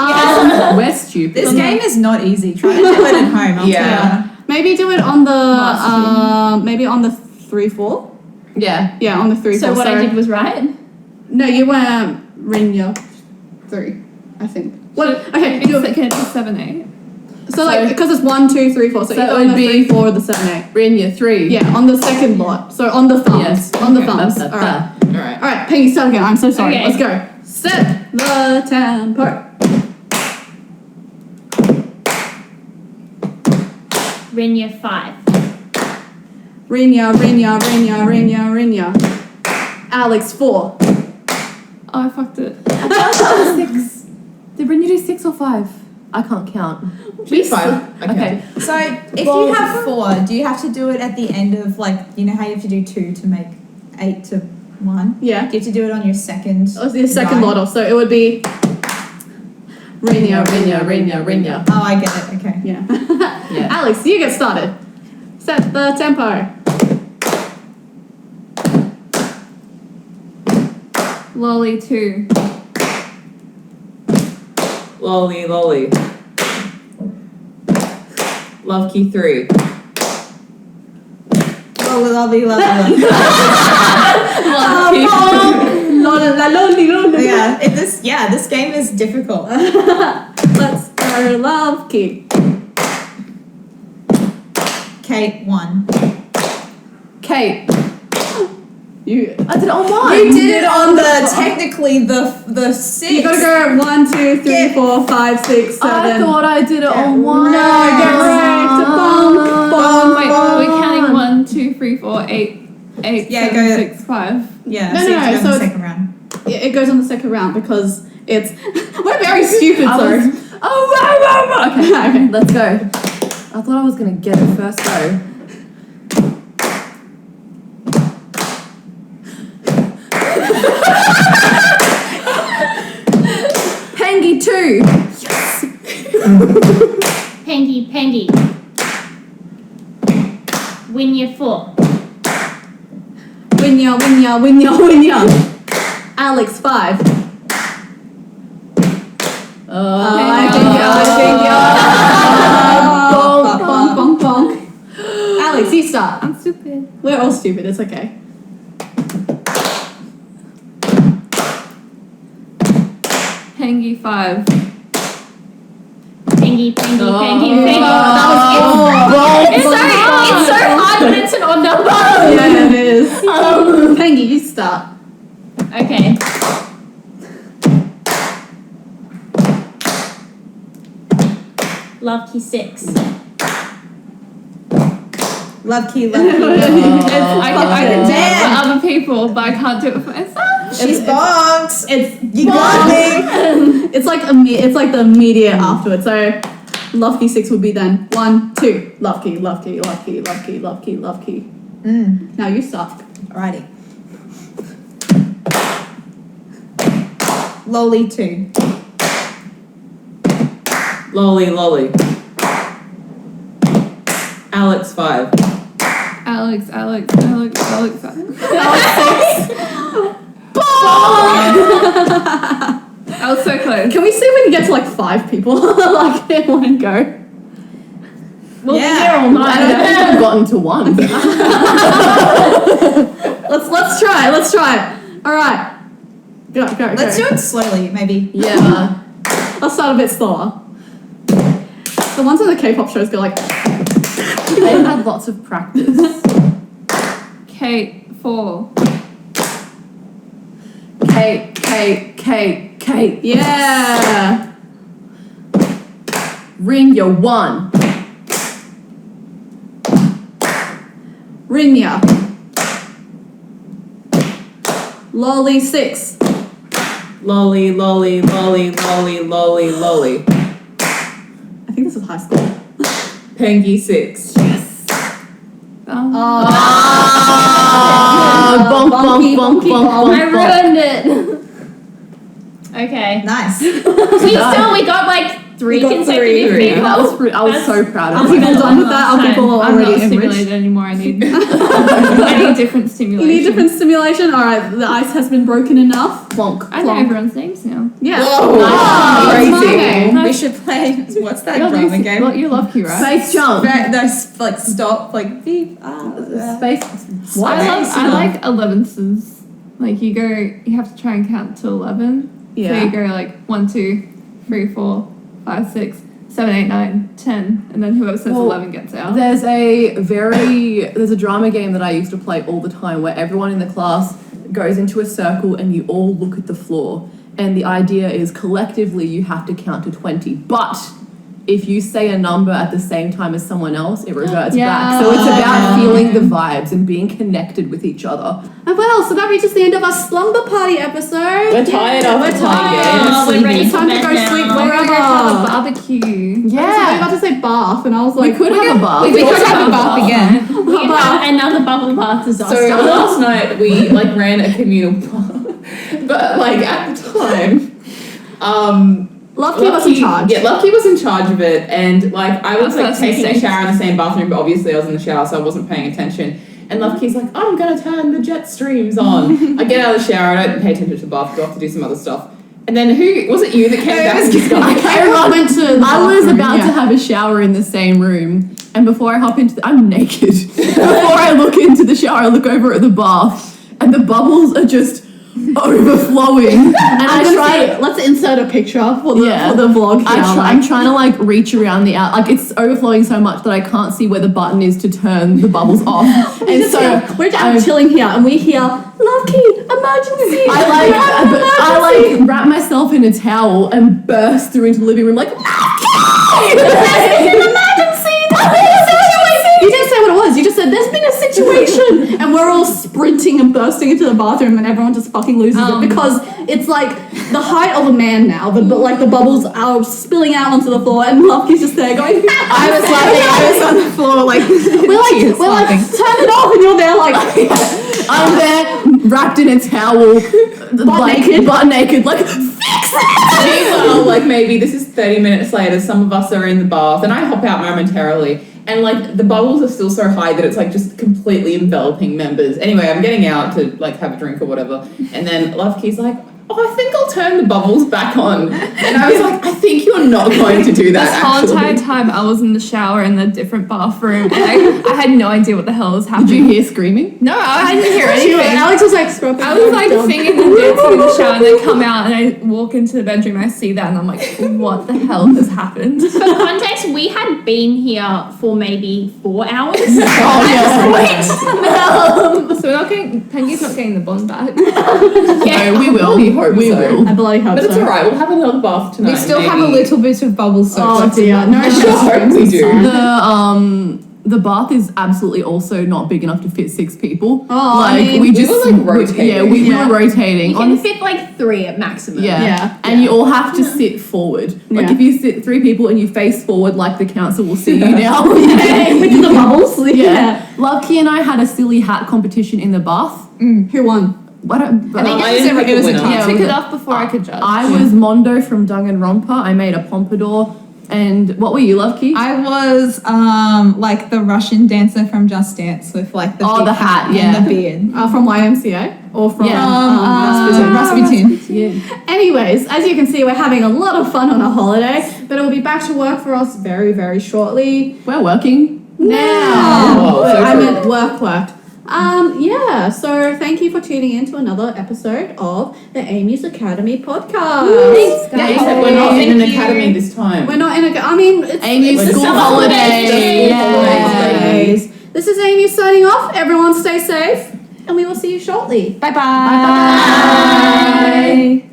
We're stupid. This game is not easy. Try to do it at home. I'll Yeah. tell you. Maybe do it on the maybe on the 3-4. Yeah. Yeah, on the 3-4. So what I did was right. No, you went Rinya 3, I think. What? Okay, do it. Can it be 7, 8? So like because it's 1, 2, 3, 4. So So either it on the would be- 3-4 or the 7-8. Rinya 3. Yeah, on the second lot. So on the thumbs. Yes. On the Okay. thumbs. That's Alright. Alright. Alright, Peggy, start again. I'm so sorry. Okay. Let's go. Set the tempo. Rinya 5. Rinya, Rinya, Rinya, Rinya, Rinya. Alex 4. Oh, I fucked it. 6. Did Rinya do 6 or 5? I can't count. She's 5. Okay. So if you have 4, do you have to do it at the end of you know how you have to do 2 to make 8 to 1? Yeah. Do you have to do it on your second? That was the second line? lot off. So it would be Rinya, Rinya, Rinya, Rinya. Oh, I get it. Okay. Yeah. Yeah. Alex, you get started. Set the tempo. Lolly 2. Lolly, lolly. Luvkii 3. Lovely, lovely, lovely. Yeah, this game is difficult. Let's go Luvkii. Kate 1. Kate. You I did it on mine. You did it on technically the 6. You gotta go 1, 2, 3, 4, 5, 6, 7. I thought I did it on one. No, get wrecked. Bonk. Wait, we're counting 1, 2, 3, 4, 8, 8, Yeah, 7, go- 6, 5. Yeah, No, so no, you have to go so on the it's- second round. Yeah, it goes on the second round because it's we're very stupid. Sorry. Okay, Okay. let's go. I thought I was gonna get it first go. Pangy 2. Pangy, Pangy. Winya 4. Winya, Winya, Winya, Winya. Alex 5. I think bonk, bonk, bonk. Alex, you start. I'm stupid. We're all stupid. It's okay. Pangy 5. Pangy, Pangy, Pangy, Pangy. It's so hard when it's an odd number. Yeah, it is. Pengy, you start. Okay. Luvkii 6. Luvkii. I can do it Man. for other people, but I can't do it for myself. She's bonked. You bonk. got me. It's like the immediate afterwards. So Luvkii 6 would be then 1, 2. Luvkii, Luvkii, Luvkii, Luvkii, Luvkii, Luvkii. Now you start. Alrighty. Loli 2. Lolly, lolly. Alex 5. Alex. I was so close. Can we see if we can get to like 5 people like in one go? We'll Yeah. be here all I night. don't think I've gotten to 1. Let's try. Let's try it. All right. Go. Let's do it slowly, maybe. Yeah. Let's start a bit slower. The ones in the K-pop shows go like. They've had lots of practice. Kate, 4. Kate. Yeah. Ring your 1. Rinya. Lolly, 6. Lolly. I think this is high school. Pengy, 6. I ruined it. Okay. Nice. We got like 3 We got consecutive three. people. I was so proud of Are people myself. done with that? Are people I'm already not enriched? stimulated anymore. I need different You stimulation. need different stimulation? Alright, the ice has been broken enough. Plonk. I know everyone's names now. Yeah. Whoa. That's my Crazy. game. We should play. What's that You're drama Lucy. game? Well, you're Luvkii, right? Space jump. There's like stop, like beep. Space. I like 11s. Like you have to try and count to 11. So Yeah. you go like 1, 2, 3, 4, 5, 6, 7, 8, 9, 10, and then whoever says Well, 11 gets out. There's a drama game that I used to play all the time where everyone in the class goes into a circle and you all look at the floor. And the idea is collectively you have to count to 20. But if you say a number at the same time as someone else, it reverts back. So it's about feeling the vibes and being connected with each other. And well, so that reaches the end of our slumber party episode. We're tired after We're playing tired. games. We're ready It's for time to bed go now. sleep We're going to have a wherever. barbecue. I was about to say bath, and I was like, We could have a bath. We could have a bath again. We can have another bubble bath disaster. So last night we like ran a communal bath, but like at the time, Luvkii was in charge. Yeah, Luvkii was in charge of it, and like I was like That's taking a insane. shower in the same bathroom, but obviously I was in the shower, so I wasn't paying attention. And Luvkii's like, I'm gonna turn the jet streams on. I get out of the shower, I don't pay attention to the bath, go off to do some other stuff. And then who was it? You that came back and discovered? Everyone went to the I was bathroom, about yeah. to have a shower in the same room, and before I hop into I'm naked. Before I look into the shower, I look over at the bath, and the bubbles are just overflowing. And I try. Let's insert a picture for the vlog here. I'm trying to like reach around the out, like it's overflowing so much that I can't see where the button is to turn the bubbles off. And so we're just chilling here, and we hear Luvkii, emergency. I like wrap myself in a towel and burst through into the living room like You didn't say what it was. You just said there's been a situation, and we're all sprinting and bursting into the bathroom, and everyone just fucking loses it because it's like the height of a man now, but like the bubbles are spilling out onto the floor, and Luvkii's just there going. I was on the floor like we're like, turn it off, and you're there like. I'm there wrapped in a towel, butt naked, like fix it. Meanwhile, like maybe this is 30 minutes later, some of us are in the bath, and I hop out momentarily. And like the bubbles are still so high that it's like just completely enveloping members. Anyway, I'm getting out to like have a drink or whatever. And then Luvkii's like, oh, I think I'll turn the bubbles back on. And I was like, I think you're not going to do that. This whole entire time I was in the shower in the different bathroom, and I had no idea what the hell was happening. Did you hear screaming? No, I didn't hear anything. Alex was like, scrub. I was like singing and dancing in the shower, and then come out and I walk into the bedroom and I see that, and I'm like, what the hell has happened? For context, we had been here for maybe 4 hours. So we're not getting, Pengy's not getting the bond back. No, we will. We hope We so. will. I bloody hope But it's so. alright, we'll have another bath tonight. we still maybe. have a little bit of bubble soap. Oh left. dear, no. I sure hope we do. The bath is absolutely also not big enough to fit 6 people. Oh, like I mean, we were, like, rotating. we were rotating. You can fit like 3 at maximum. Yeah. And you all have to sit forward. Like Yeah. if you sit 3 people and you face forward, like the council will see you now. With the bubbles. Yeah. Luvkii and I had a silly hat competition in the bath. Who won? I didn't I didn't pick it was a a winner. tie. Yeah, pick it up before I could judge. I was Mondo from Danganronpa. I made a pompadour. And what were you, Luvkii? I was like the Russian dancer from Just Dance with like the big the hat, yeah. and the beard. From YMCA or from Rasputin. Yeah. Anyways, as you can see, we're having a lot of fun on a holiday, but it will be back to work for us very, very shortly. We're working. Now, Oh, so I true. meant work. Yeah, so thank you for tuning in to another episode of the A-MUSE Academy podcast. Thanks, guys. Except we're not in an academy this time. We're not in a, I mean, it's A-MUSE it's school summer holiday. Just school holidays, This is Amy signing off. Everyone stay safe, and we will see you shortly. Bye-bye. Bye.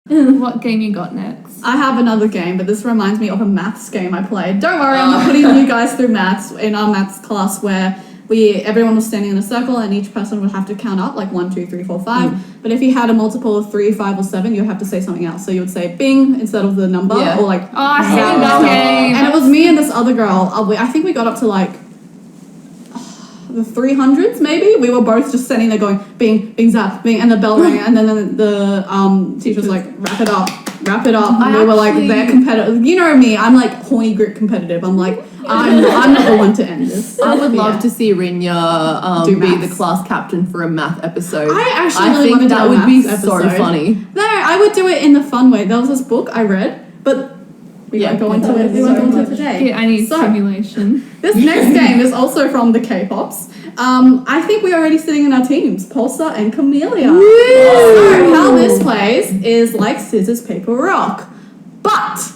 What game you got next? I have another game, but this reminds me of a maths game I played. Don't worry, I'm not putting you guys through maths in our maths class where everyone was standing in a circle and each person would have to count up like 1, 2, 3, 4, 5. But if you had a multiple of 3, 5, or 7, you'd have to say something else. So you would say bing instead of the number or like. Oh, I hate that game. And it was me and this other girl. I think we got up to like the 300s maybe. We were both just sitting there going bing, bing, zap, bing, and the bell rang, and then the teacher was like wrap it up. And we were like, they're competitive. You know me, I'm like horny grit competitive. I'm like, I'm not the one to end this. I would love to see Rinya Do be maths. the class captain for a math episode. I actually I really think want to do that a would be maths so episode. funny. No, I would do it in the fun way. There was this book I read, but we won't go into it. We won't go into it today. Yeah, I need So- stimulation. This next game is also from the K-pops. I think we're already sitting in our teams, Pulsar and Camellia. So how this plays is like scissors, paper, rock. But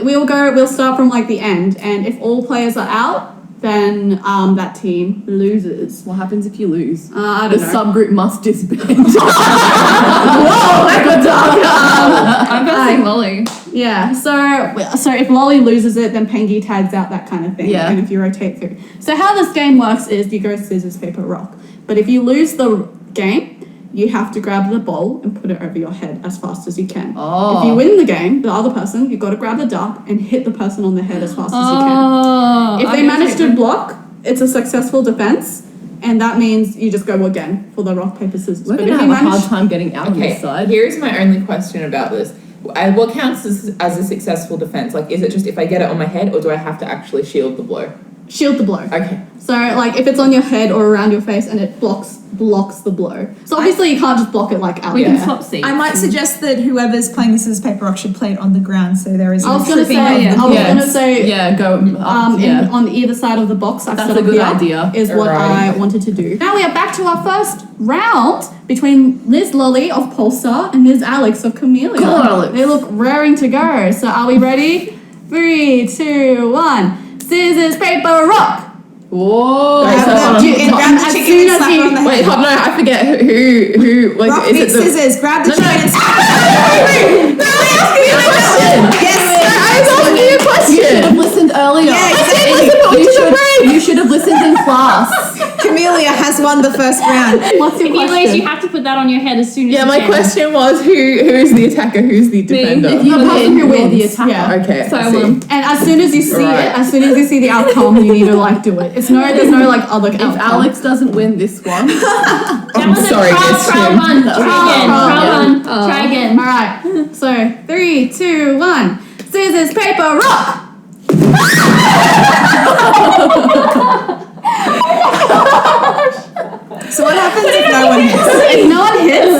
we'll start from like the end, and if all players are out, then that team loses. What happens if you lose? I The don't know. subgroup must disband. Whoa, that got dark. I'm versing Lolly. Yeah, so if Lolly loses it, then Pengi tags out that kind of thing. Yeah. And if you rotate through. So how this game works is you go scissors, paper, rock. But if you lose the game, you have to grab the ball and put it over your head as fast as you can. Oh. If you win the game, the other person, you've got to grab the duck and hit the person on the head as fast as you can. Oh. If they manage to block, it's a successful defense. And that means you just go again for the rock, paper, scissors. We're But going if to you have a hard manage, time getting out on Okay, this side. here's my only question about this. What counts as a successful defense? Like, is it just if I get it on my head, or do I have to actually shield the blow? shield the blow. Okay. So, like, if it's on your head or around your face and it blocks the blow. So obviously you can't just block it like out We there. can swap seats. I might suggest that whoever's playing this as paper rock should play it on the ground so there is I was no gonna tripping say, of the I was balls. gonna say, Yeah, go up, on either side of the box I've That's set a up good here idea. is what I wanted to do. Now we are back to our first round between Liz Lolly of Pulsar and Ms. Alex of Camellia. Come on, Alex. They look raring to go. So are we ready? 3, 2, 1. Scissors, paper, rock. Whoa. Wait, so hold on. And grab the As chicken soon and as slap you- her on the Wait, head. hold on, I forget who like Rock, is paper, it the scissors, grab the chicken and slap her. Yes, You should have listened earlier. Yeah, You should have listened in class. Camellia has won the first round. What's your If you lose, question? you have to put that on your head as soon as Yeah, you my can. question was who is the attacker, who's the defender? If you The person who win, wins. the attacker. Yeah. Okay, So I I see. won. And as soon as you see Right. it, as soon as you see the outcome, you need to like do it. There's no like other outcome. If Alex doesn't win this one, That I'm was sorry, a trial it's run. him. Try again. trial Trial run. run. Try again. All right. So 3, 2, 1. Scissors, paper, rock. So what happens if no one hits? If no one hits,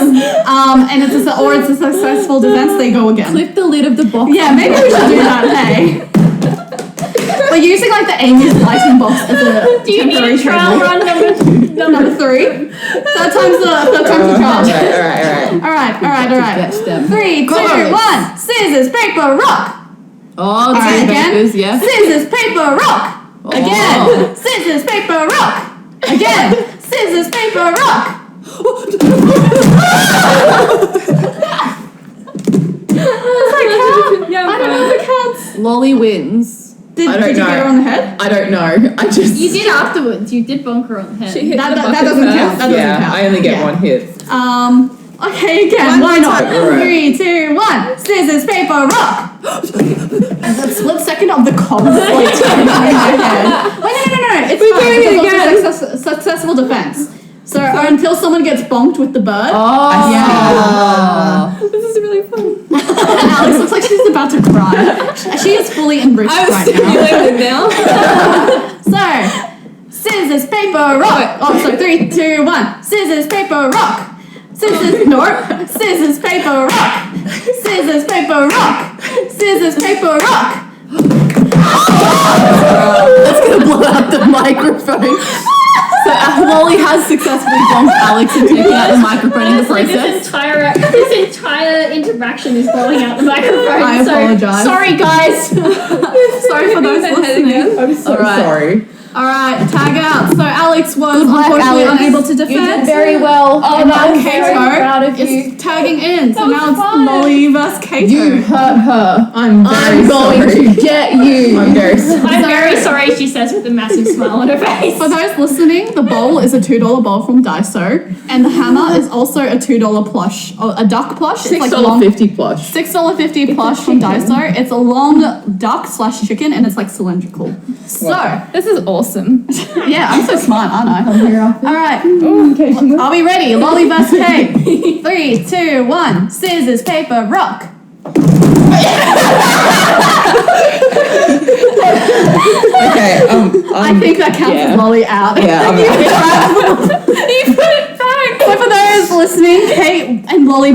and it's a successful defense, they go again. clip the lid of the box. Yeah, maybe we should do that. Hey. We're using like the A-MUSE lighting box as a Do you need temporary a trial trigger. run number Number 3. Third time's the charm. Alright. All right. Get them. 3, 2, 1. Scissors, paper, rock. Oh, All right, two again. papers, yeah. Scissors, paper, rock. Again. Scissors, paper, rock. Again. Scissors, paper, rock. Yeah, I don't know if it counts. Lolly wins. Did I don't you know. get her on the head? I don't know. I just You did afterwards. You did bonk her on the head. She hit That the bucket doesn't first. count. That doesn't yeah, count. I only get Yeah. one hit. Okay, again. Why not? Alright. 3, 2, 1. Scissors, paper, rock. The split second of the cogs like turning in my head. Wait, no. It's fine. doing it It's also successful defense. So until someone gets bonked with the bird. Oh, Yeah. This is really fun. Alex looks like she's about to cry. She is fully enriched I'm right now. stimulated now. So, scissors, paper, rock. Oh, so 3, 2, 1. Scissors, paper, rock. Scissors, no. Scissors, paper, rock. Scissors, paper, rock. Scissors, paper, rock. That's gonna blow out the microphone. So Lolly has successfully bonked Alex and taken out the microphone in the Honestly, process. this entire interaction is blowing out the microphone. I apologise. Sorry, guys. Sorry for those listening. I'm so All right. sorry. All right, tag out. So Alex was Good luck, unfortunately Alex. unable to You defend. did very well. And now I'm very proud of Kato you. is tagging in. So That was now it's fun. Lolly versus Kato. You hurt her. I'm very I'm going sorry. to get you. I'm very sorry. I'm very sorry, she says with a massive smile on her face. For those listening, the bowl is a $2 bowl from Daiso, and the hammer is also a $2 plush, or a duck plush. It's like long $6.50 plush. $6.50 plush from Daiso. It's a long duck / chicken, and it's like cylindrical. So This is awesome. yeah, I'm so smart, aren't I? All right, are we ready? Lolly versus Kate. 3, 2, 1. Scissors, paper, rock. Okay, I think that counts as Lolly out. yeah, I'm You put it back. So for those listening, Kate and Lolly,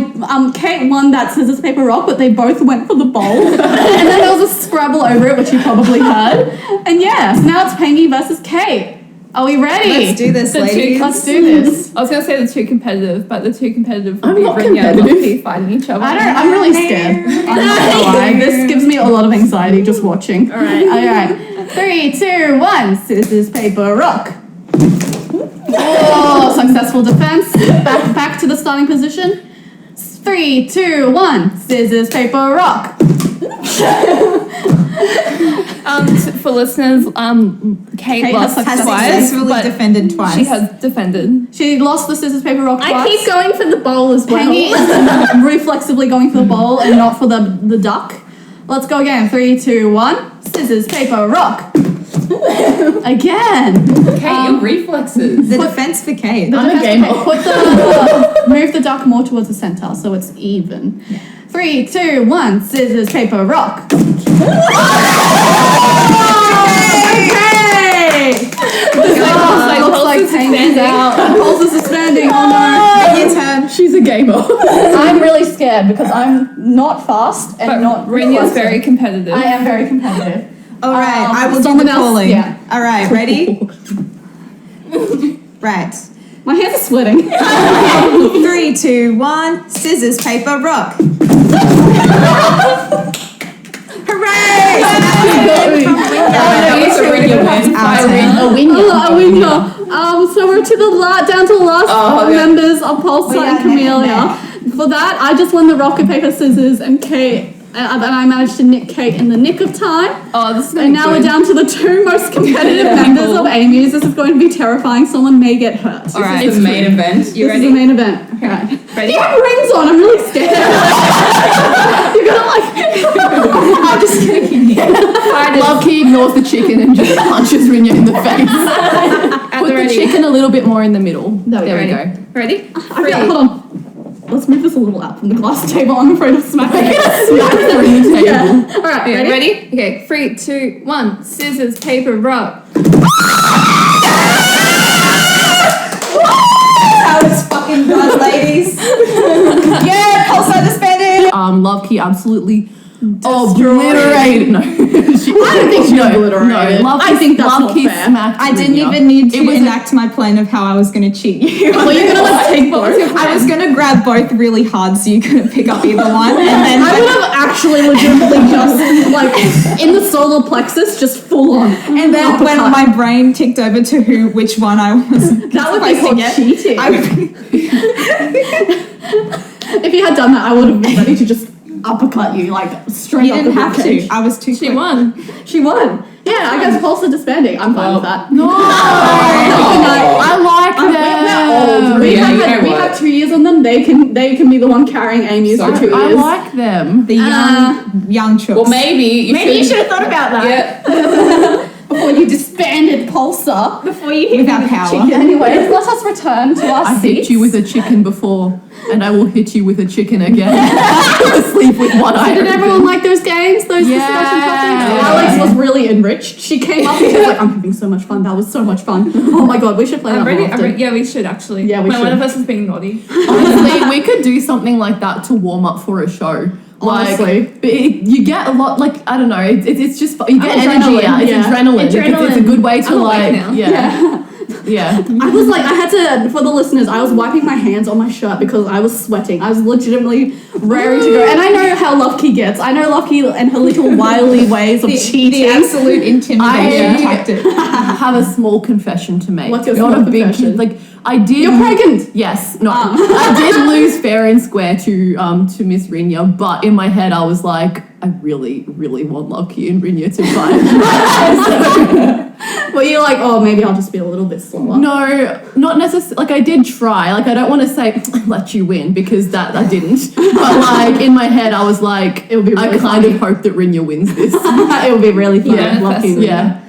Kate won that scissors paper rock, but they both went for the bowl, and then there was a scrabble over it, which you probably heard. And yeah, so now it's Pengy versus Kate. Are we ready? Let's do this, ladies. Let's do this. I was gonna say the two competitive, but the two competitive would I'm be not Brynja and competitive. Luvkii fighting each other. I'm really scared. I'm not gonna lie. This gives me a lot of anxiety just watching. All right. All right. 3, 2, 1. Scissors, paper, rock. Oh, successful defense. Back to the starting position. 3, 2, 1. Scissors, paper, rock. For listeners, Kate Kate lost has twice, Successfully but defended twice. she has defended. She lost the scissors, paper, rock twice. I keep going for the bowl as well. Pengy is reflexively going for the bowl and not for the duck. Let's go again. 3, 2, 1. Scissors, paper, rock. Again. Kate, your reflexes. the defense for Kate. I'm a Defense- gamer. okay, put move the duck more towards the center so it's even. 3, 2, 1. Scissors, paper, rock. Okay. Looks like Pengy's out. Pulse is suspending. Oh no. Your turn. She's a gamer. I'm really scared because I'm not fast and But not. Brynja's reflexive. very competitive. I am very competitive. All right, I will do someone the else- calling. yeah. All right, ready? Right. My hands are sweating. 3, 2, 1. Scissors, paper, rock. Hooray! That was a really win. A winner. So we're to down to the last Oh, yeah. members of Pulsar We and are neck and Camellia. For that, I just won the rock, paper, scissors, and Kate. And I managed to nick Kate in the nick of time. Oh, this is gonna And be now good. we're down to the 2 most competitive members of A-MUSE. This is going to be terrifying. Someone may get hurt. All right. It's the main event. You This ready? is the main event. Okay. Ready? You have rings on. I'm really scared. You're gonna like. I'm just kidding. Luvkii ignores the chicken and just punches Brynja in the face. Put the ready. chicken a little bit more in the middle. There we ready. go. Ready? I feel, hold on. Let's move this a little out from the glass table. I'm afraid of smacking it. Smack through the table. Yeah. All right. Okay, Ready? ready? Okay, 3, 2, 1. Scissors, paper, rock. How it's fucking done, ladies. Yeah, Pulsar disbanded. Luvkii absolutely obliterated. No, I don't think she obliterated. No, I think that's not Luvkii fair. smacked I didn't Brynja. even need to It was a- enact my plan of how I was going to cheat you. Well, you're gonna like take both. I was going to grab both really hard so you couldn't pick up either one. And then I would have actually legitimately just like in the solar plexus, just full on. And then when uppercut. my brain ticked over to which one I was That would be supposed to called get, cheating. I would, If you had done that, I would have been ready to just uppercut you like straight you up didn't the have ribcage. to. I was too She quick. won. She won. Yeah, I guess Pulsar disbanding. I'm fine with that. No. I like them. We, Yeah, have you had, know we what? have 2 years on them. They can be the one carrying A-MUSE for 2 I years. like them. The young chooks. Well, maybe Maybe you should have thought about that Yeah. Before you disbanded Pulsar. before you hit with me our with the power. chicken. Anyways, let us return to our I seats. hit you with a chicken before, and I will hit you with a chicken again. Sleep with one eye. Did open. everyone like those games? Those Yeah. discussion topics? Alex was really enriched. She came up and she was like, I'm having so much fun. That was so much fun. Oh my god, we should play that more often. Yeah, we should actually. Yeah, we when one should. of us is being naughty. Honestly, we could do something like that to warm up for a show. Honestly. Like, you get a lot, like, I don't know, it's just, you get Adrenaline, energy out. It's yeah. adrenaline. It's a good way to, I'm awake like, now. yeah. Yeah. I was like, I had to, for the listeners, I was wiping my hands on my shirt because I was sweating. I was legitimately raring to go. And I know how Luvkii gets. I know Luvkii and her little wily ways of cheating. The absolute intimidation I- tactic. have a small confession to make. What's your Not small a big confession? like I did. You're pregnant. Yes, no, I did lose fair and square to Miss Rinya, but in my head I was like, I really, really want Luvkii and Rinya to fight. Well, you're like, oh, maybe I'll just be a little bit slower. No, not necessarily. Like I did try. Like I don't want to say let you win because that I didn't. But like in my head I was like, It would be really I kind funny. of hope that Rinya wins this. It would be really fun. Yeah, Luvkii. Yeah.